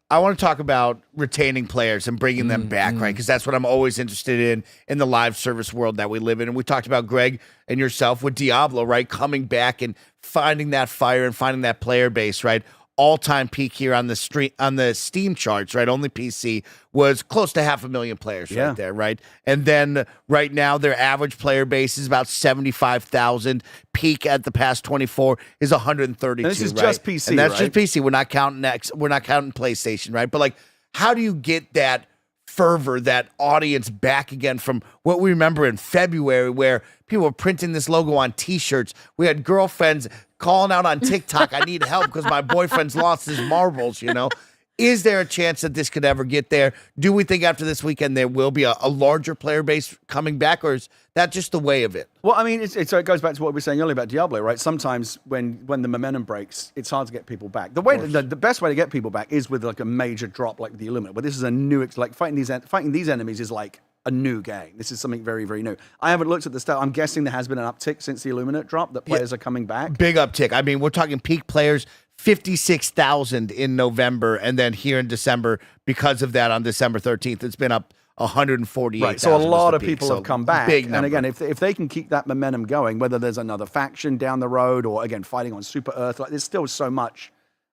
I want to talk about retaining players and bringing them back, right? Because that's what I'm always interested in the live service world that we live in. And we talked about Greg and yourself with Diablo, right? Coming back and finding that fire and finding that player base, right? All-time peak here on the Steam charts, right? Only PC was close to 500,000 players right there, right? And then right now their average player base is about 75,000. Peak at the past 24 is 132. And this is right? just PC, and that's right? just PC. We're not counting PlayStation, right? But like, how do you get that fervor, that audience back again from what we remember in February, where people were printing this logo on T-shirts? We had girlfriends calling out on TikTok, I need help because my boyfriend's lost his marbles, Is there a chance that this could ever get there? Do we think after this weekend there will be a larger player base coming back, or is that just the way of it? Well, I mean, so it goes back to what we were saying earlier about Diablo, right? Sometimes when the momentum breaks, it's hard to get people back. The best way to get people back is with like a major drop like the Illuminate, but this is a new, like fighting these enemies is like a new game. This is something very, very new. I haven't looked at the stat. I'm guessing there has been an uptick since the Illuminate drop, that players are coming back. Big uptick. I mean, we're talking peak players, 56,000 in November, and then here in December, because of that on December 13th, it's been up 148,000. Right, so a lot of people have come back. Big number. And again, if they can keep that momentum going, whether there's another faction down the road or, again, fighting on Super Earth, like there's still so much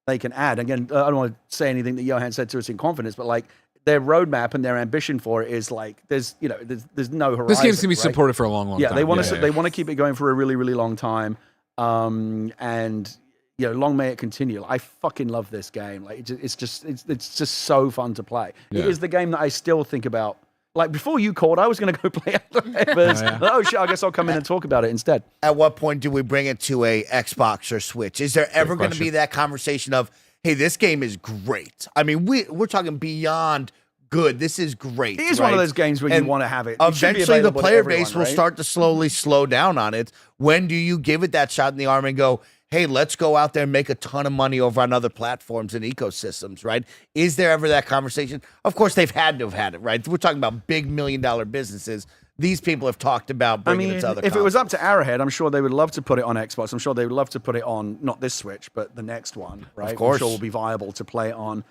they can add. Again, I don't want to say anything that Johan said to us in confidence, but like, their roadmap and their ambition for it is like there's no horizon. This game's gonna be supported for a long time. Yeah, they want to keep it going for a really, really long time. And long may it continue. I fucking love this game. Like it's just so fun to play. Yeah. It is the game that I still think about. Like before you called, I was going to go play Helldivers. Oh shit! I guess I'll come in and talk about it instead. At what point do we bring it to a Xbox or Switch? Is there ever going to be that conversation of, hey, this game is great? I mean, we're talking beyond good. This is great. It is one of those games where you want to have it. Eventually, the player base will start to slowly slow down on it. When do you give it that shot in the arm and go, hey, let's go out there and make a ton of money over on other platforms and ecosystems, right? Is there ever that conversation? Of course, they've had to have had it, right? We're talking about big $1 million businesses. These people have talked about bringing it to other if it was up to Arrowhead, I'm sure they would love to put it on Xbox. I'm sure they would love to put it on, not this Switch, but the next one, right? Of course. I'm sure it will be viable to play it on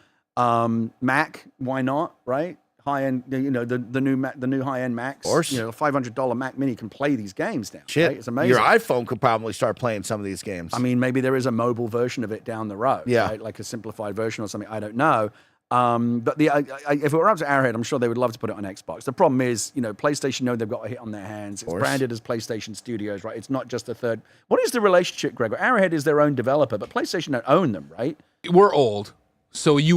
Mac. Why not, right? High-end, the new high-end Macs. Of course. $500 Mac Mini can play these games now. Shit, right? It's amazing. Your iPhone could probably start playing some of these games. I mean, maybe there is a mobile version of it down the road, right? Like a simplified version or something. I don't know. But if it were up to Arrowhead, I'm sure they would love to put it on Xbox. The problem is, PlayStation know they've got a hit on their hands. It's branded as PlayStation Studios, right? It's not just a third. What is the relationship, Gregor? Arrowhead is their own developer, but PlayStation don't own them, right? We're old. So we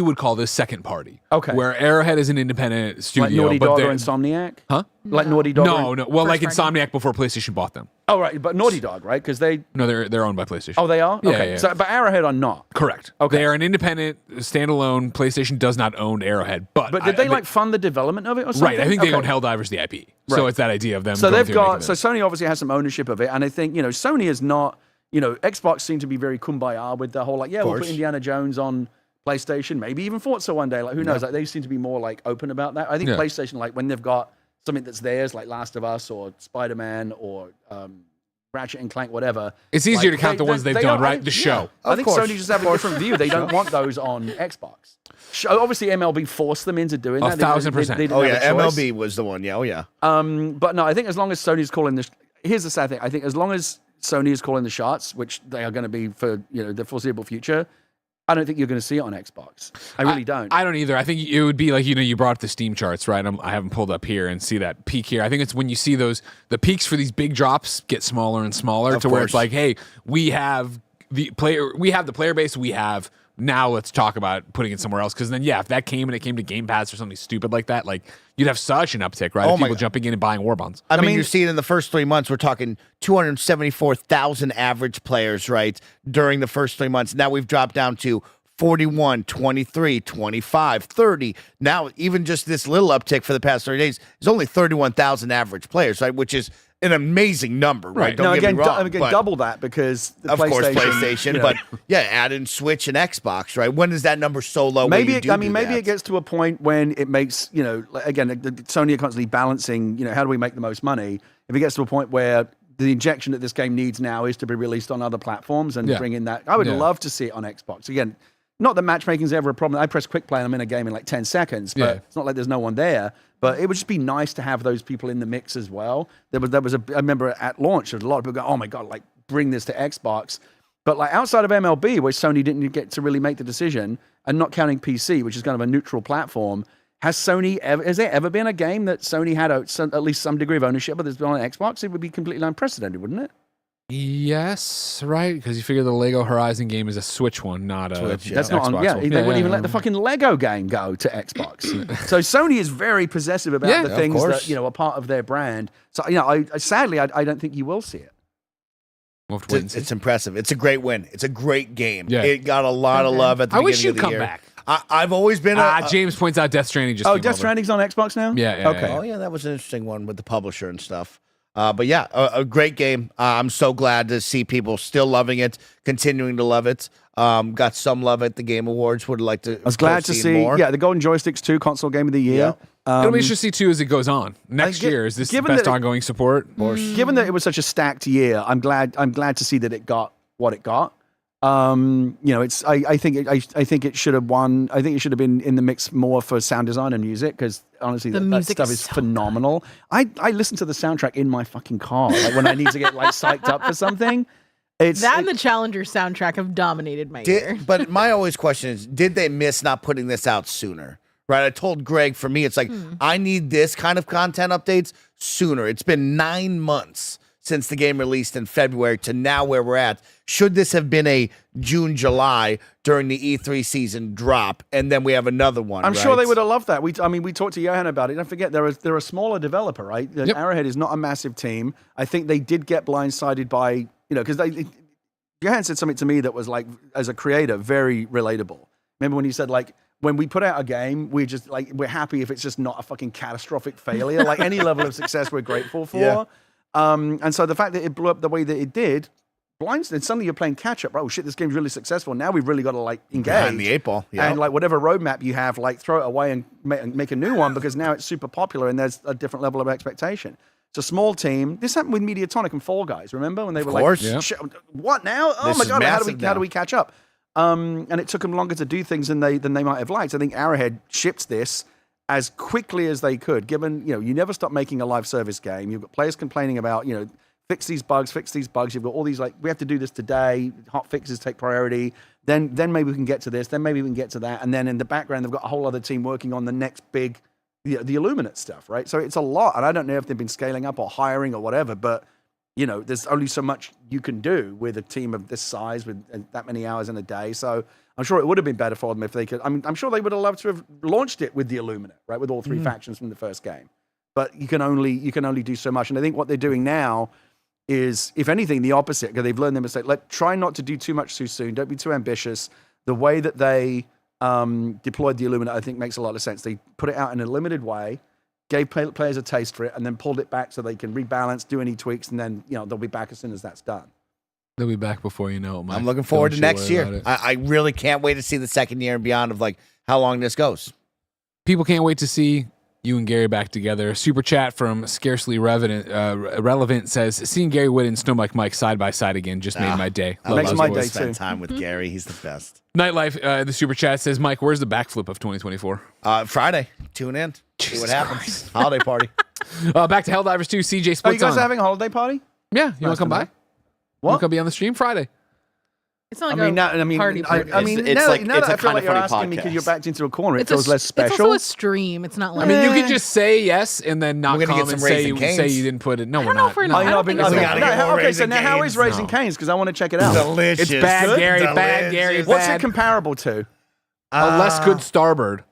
would call this second party. Okay. Where Arrowhead is an independent studio. Like Naughty Dog or Insomniac? Huh? Like Naughty Dog? No. Well, like Insomniac before PlayStation bought them. Oh, right. But Naughty Dog, right? Because they're owned by PlayStation. Oh, they are? Yeah, Okay. yeah. So, but Arrowhead are not. Correct. Okay. They are an independent, standalone. PlayStation does not own Arrowhead. But did they fund the development of it or something? Right. I think they own Helldivers, the IP. Right. So it's that idea of them. So going they've got. through So Sony obviously has some ownership of it, and I think Sony is not. Xbox seemed to be very kumbaya with the whole we'll put Indiana Jones on PlayStation, maybe even Forza one day. Like who knows? Like they seem to be more like open about that. I think PlayStation, like when they've got something that's theirs, like Last of Us or Spider-Man or Ratchet and Clank, whatever. It's easier to count the ones they've done, right? The show. I think Sony just have a different view. They don't want those on Xbox. Obviously, MLB forced them into doing that. 1,000%. They didn't have a choice. MLB was the one. Yeah, But no, I think as long as Sony's calling this, here's the sad thing. I think as long as Sony is calling the shots, which they are going to be for the foreseeable future, I don't think you're going to see it on Xbox. I really don't. I don't either. I think it would be like, you brought up the Steam charts, right? I haven't pulled up here and see that peak here. I think it's when you see the peaks for these big drops get smaller and smaller where it's like, hey, we have the player base we have. Now let's talk about putting it somewhere else. Because then, if that came and it came to Game Pass or something stupid like that, like you'd have such an uptick, right? Of people jumping in and buying war bonds. I mean, you see it in the first 3 months. We're talking 274,000 average players, right? During the first 3 months. Now we've dropped down to 41, 23, 25, 30. Now, even just this little uptick for the past 30 days is only 31,000 average players, right? Which is an amazing number, right? Don't get me wrong. Double that because of course PlayStation, but add in Switch and Xbox, right? When is that number so low? Maybe it gets to a point when it makes again, Sony are constantly balancing. How do we make the most money? If it gets to a point where the injection that this game needs now is to be released on other platforms and bring in that, I would love to see it on Xbox again. Not that matchmaking is ever a problem. I press quick play and I'm in a game in like 10 seconds, but it's not like there's no one there. But it would just be nice to have those people in the mix as well. I remember at launch, there was a lot of people going, oh my God, like bring this to Xbox. But like outside of MLB, where Sony didn't get to really make the decision, and not counting PC, which is kind of a neutral platform, has there ever been a game that Sony had at least some degree of ownership, but there's been on Xbox? It would be completely unprecedented, wouldn't it? Yes, right? Because you figure the Lego Horizon game is a Switch one, not a Switch, That's not Xbox on. Yeah, one. they wouldn't even let the fucking Lego game go to Xbox. So Sony is very possessive about the things that are part of their brand. So sadly, I don't think you will see it. We'll have to wait and see. It's impressive. It's a great win. It's a great game. Yeah. It got a lot of love at the beginning of the year. I wish you'd come back. I've always been James points out Death Stranding just came Death over. Stranding's on Xbox now? Yeah. Okay. Oh, yeah, that was an interesting one with the publisher and stuff. But yeah, a great game. I'm so glad to see people still loving it, continuing to love it. Got some love at the Game Awards. Would like to. I was glad to see. more. Yeah, the Golden Joysticks 2 console game of the year. It'll be interesting to see too as it goes on. Next year, is this the best ongoing support? Given that it was such a stacked year, I'm glad to see that it got what it got. I think it should have won. I think it should have been in the mix more for sound design and music, because honestly, that stuff is phenomenal. I listen to the soundtrack in my fucking car, like when I need to get like psyched up for something. And the Challenger soundtrack have dominated my year. But my always question is, did they miss not putting this out sooner? Right? I told Greg, for me, it's like, I need this kind of content updates sooner. It's been 9 months since the game released in February to now where we're at. Should this have been a June, July during the E3 season drop, and then we have another one? I'm sure they would have loved that. We talked to Johan about it. Don't forget, they're a smaller developer, right? Yep. Arrowhead is not a massive team. I think they did get blindsided by, because Johan said something to me that was like, as a creator, very relatable. Remember when he said, like, when we put out a game, we're just like, we're happy if it's just not a fucking catastrophic failure. Like any level of success, we're grateful for. Yeah. And so the fact that it blew up the way that it did, blindsided. Suddenly you're playing catch up. Oh shit, this game's really successful. Now we've really got to like engage. Behind the 8 ball. Yeah. And like whatever roadmap you have, like throw it away and make a new one, because now it's super popular and there's a different level of expectation. It's a small team. This happened with Mediatonic and Fall Guys. Remember when they were like, what now? Oh my God, how do we catch up? And it took them longer to do things than they might have liked. I think Arrowhead shipped this as quickly as they could, given, you never stop making a live service game. You've got players complaining about, fix these bugs. You've got all these, like, we have to do this today. Hot fixes take priority. Then maybe we can get to this. Then maybe we can get to that. And then in the background, they've got a whole other team working on the next big, the Illuminate stuff, right? So it's a lot. And I don't know if they've been scaling up or hiring or whatever, but, there's only so much you can do with a team of this size with that many hours in a day. So I'm sure it would have been better for them if they could. I mean, I'm sure they would have loved to have launched it with the Illuminate, right, with all three factions from the first game. But you can only do so much. And I think what they're doing now is, if anything, the opposite, because they've learned their mistake. Try not to do too much too soon. Don't be too ambitious. The way that they deployed the Illuminate, I think, makes a lot of sense. They put it out in a limited way, gave players a taste for it, and then pulled it back so they can rebalance, do any tweaks, and then they'll be back as soon as that's done. They'll be back before you know it, Mike. I'm looking forward to next year. I really can't wait to see the second year and beyond of how long this goes. People can't wait to see you and Gary back together. Super chat from Scarcely Relevant says, seeing Gary Whitta and Snow Mike side by side again just made my day. Makes my day spend too. time with Gary. He's the best. Nightlife, the super chat says, Mike, where's the backflip of 2024? Friday. Tune in. See what happens. Holiday party. Back to Helldivers 2. CJ splits you guys on. having a holiday party? Yeah, you want to come by? What? You want to come be on the stream Friday? It's not like party. Now that I feel like you're asking me because you're backed into a corner, it feels less special. It's also a stream. It's not like. I mean, you could just say yes and then not We're gonna come get and some say Raising you didn't put it. No, I we're don't know not. if we're No. not. I don't think so. Okay, so now how is Raising Cane's? Because I want to check it out. Delicious. It's bad, Good? Gary. Delicious. Bad, Gary. What's Bad. it comparable to? A less good Starbird.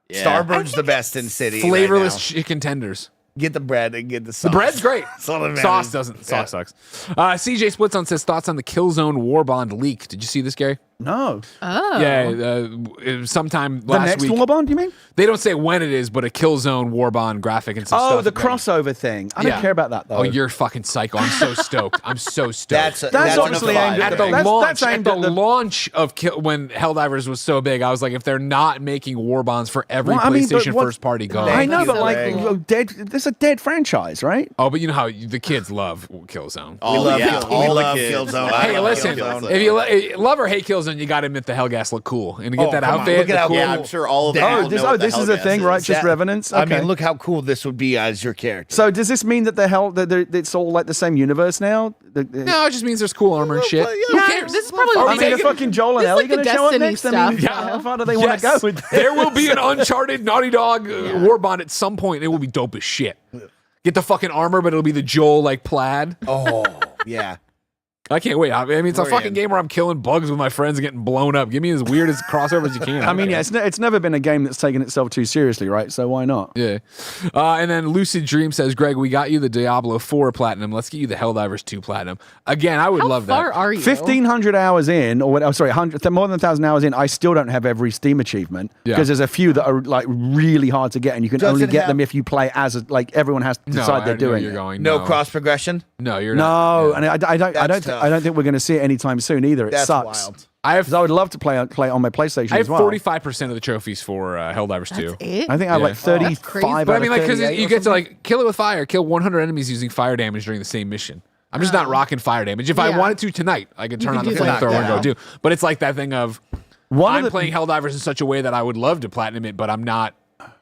Yeah. Starbird's the best in city. Flavorless right chicken tenders. Get the bread and get the sauce. The bread's great. Sauce Sauce doesn't. Sauce sucks. CJ Splits on says thoughts on the Killzone Warbond leak. Did you see this, Gary? No. Oh. Yeah, it was sometime The last next week. Warbond, you mean? They don't say when it is, but a Killzone Warbond graphic and some stuff. Oh, the crossover thing. I don't care about that, though. Oh, you're fucking psycho. I'm so stoked. I'm so stoked. That's obviously aimed at at the that's launch. aimed At at the launch of when Helldivers was so big, I was like, if they're not making Warbonds for every PlayStation first party, go. I know, but there's a dead franchise, right? Oh, but you know how the kids love Killzone. Oh, We love Killzone. Hey, listen, if you love or hate Killzone, you got to admit the Hellgas look cool, and to get that outfit, look at how cool. Yeah, I'm sure all of them. This is a thing, right? Just Revenants. Okay. I mean, look how cool this would be as your character. So does this mean that it's all like the same universe now? No, it just means there's cool armor and shit. Who cares? This is probably. Are we I mean, are taking- fucking Joel and this is Ellie like the going to show up Destiny next? I mean, stuff. how far do they want to go with this? There will be an Uncharted Naughty Dog Warbond at some point. It will be dope as shit. Get the fucking armor, but it'll be the Joel plaid. Oh, yeah. I can't wait. I mean, it's a We're fucking in. game where I'm killing bugs with my friends and getting blown up. Give me as weird as crossover as you can. I mean, yeah, it's never been a game that's taken itself too seriously, right? So why not? Yeah. And then Lucid Dream says, Greg, we got you the Diablo 4 Platinum. Let's get you the Helldivers 2 Platinum. Again, I would love that. How far are you? 1,500 hours in, or more than 1,000 hours in, I still don't have every Steam achievement because there's a few that are really hard to get, and you can only get them if you play as everyone has to decide they're doing you're it. going. No cross progression. No, you're not. No, and I don't think we're going to see it anytime soon either. It That's sucks. wild. I would love to play on my PlayStation have as well. 45% of the trophies for Helldivers 2. It? I think I have like Yeah. 35. But I mean, because 38 you or get to something. kill it with fire, kill 100 enemies using fire damage during the same mission. I'm just not rocking fire damage. If I wanted to tonight, I could turn on the do that. flamethrower and go do. But it's like that thing of One of playing Helldivers in such a way that I would love to platinum it, but I'm not.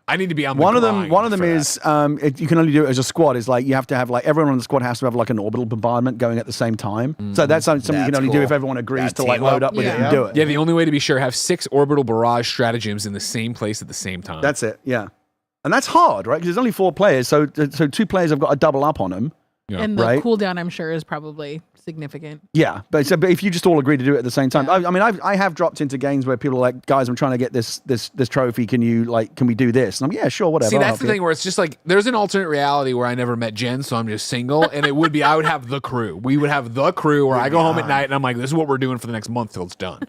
I need to be on the One of grind them for is that. you can only do it as a squad. Is like you have to have everyone on the squad has to have an orbital bombardment going at the same time. So that's something you can That's only do cool. if everyone agrees That to team load up. up with it Yeah. and do it. Yeah, the only way to be sure, have 6 orbital barrage stratagems in the same place at the same time. That's it. Yeah, and that's hard, right? Because there's only 4 players, so 2 players have got to double up on them. Yeah. And the Right. cooldown, I'm sure, is probably significant. Yeah, but if you just all agree to do it at the same time, I mean, I have dropped into games where people are like, guys, I'm trying to get this trophy. Can we do this? And I'm sure, whatever. See, I'll that's help the you. thing where it's just there's an alternate reality where I never met Jen, so I'm just single, and it would be I would have the crew. We would have the crew where I go home at night and I'm like, this is what we're doing for the next month till it's done.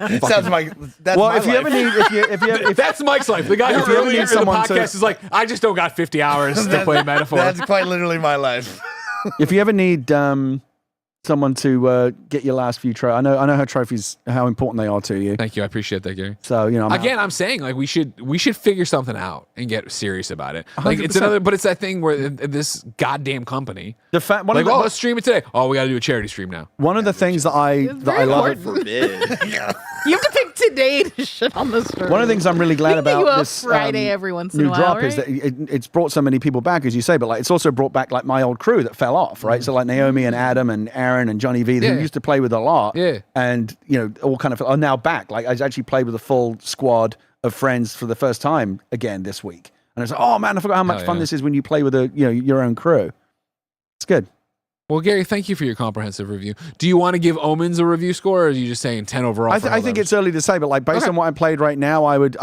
Sounds like that's Well, my if you life. ever need, if That's Mike's life. The guy If who you ever earlier need in the someone to- podcast is like, I just don't got 50 hours to play Metaphor. That's quite literally my life. if you ever need someone to get your last few trophies, I know how trophies, how important they are to you. Thank you. I appreciate that, Gary. So I'm saying we should figure something out and get serious about it. It's 100%. but it's that thing where this goddamn company, the fact one let's stream it today. Oh, we got to do a charity stream now. one of the things that I very love. important. Forbid. You have to pick today to shit on the story. One of the things I'm really glad We can about do a this Friday every once in new a while, drop is right? that it's brought so many people back, as you say, but it's also brought back my old crew that fell off, right? So Naomi and Adam and Aaron and Johnny V, who used to play with a lot, and all kind of are now back. I actually played with a full squad of friends for the first time again this week, and I was like, oh man, I forgot how much fun this is when you play with your own crew. It's good. Well, Gary, thank you for your comprehensive review. Do you want to give Omens a review score, or are you just saying 10 overall? I think it's early to say, but like based on what I played right now, I would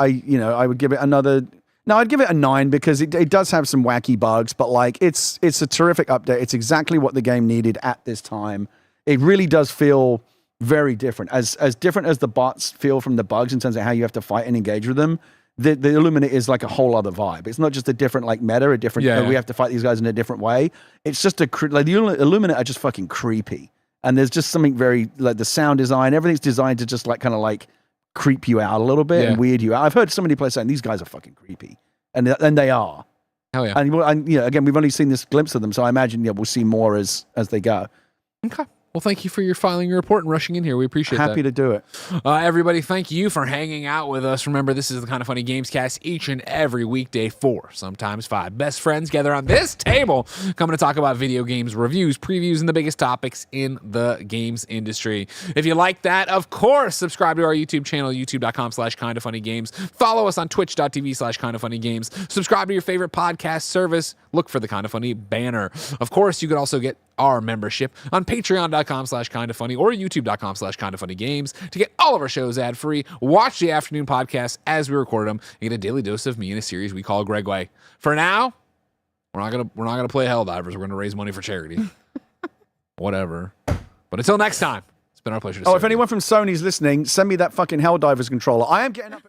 give it another. No, I'd give it a 9 because it does have some wacky bugs, but like it's a terrific update. It's exactly what the game needed at this time. It really does feel very different, as different as the bots feel from the bugs in terms of how you have to fight and engage with them. The Illuminate is like a whole other vibe. It's not just a different like meta, we have to fight these guys in a different way. It's just like the Illuminate are just fucking creepy, and there's just something very like the sound design, everything's designed to just like kind of like creep you out a little bit and weird you out. I've heard so many players saying these guys are fucking creepy, and they are. Hell yeah! And again, we've only seen this glimpse of them, so I imagine we'll see more as they go. Okay. Well, thank you for filing your report and rushing in here. We appreciate that. Happy to do it. Everybody, thank you for hanging out with us. Remember, this is the Kind of Funny Gamescast each and every weekday. 4, sometimes 5 best friends gather on this table, coming to talk about video games, reviews, previews, and the biggest topics in the games industry. If you like that, of course, subscribe to our YouTube channel, youtube.com/kindoffunnygames. Follow us on twitch.tv/kindoffunnygames. Subscribe to your favorite podcast service. Look for the Kind of Funny banner. Of course, you can also get our membership on patreon.com/kindoffunny or youtube.com/kindoffunnygames to get all of our shows ad-free, watch the afternoon podcasts as we record them, and get a daily dose of me in a series we call Gregway. For now, we're not gonna play Helldivers. We're gonna raise money for charity. Whatever. But until next time, it's been our pleasure to serve if anyone from Sony's listening, send me that fucking Helldivers controller. I am getting up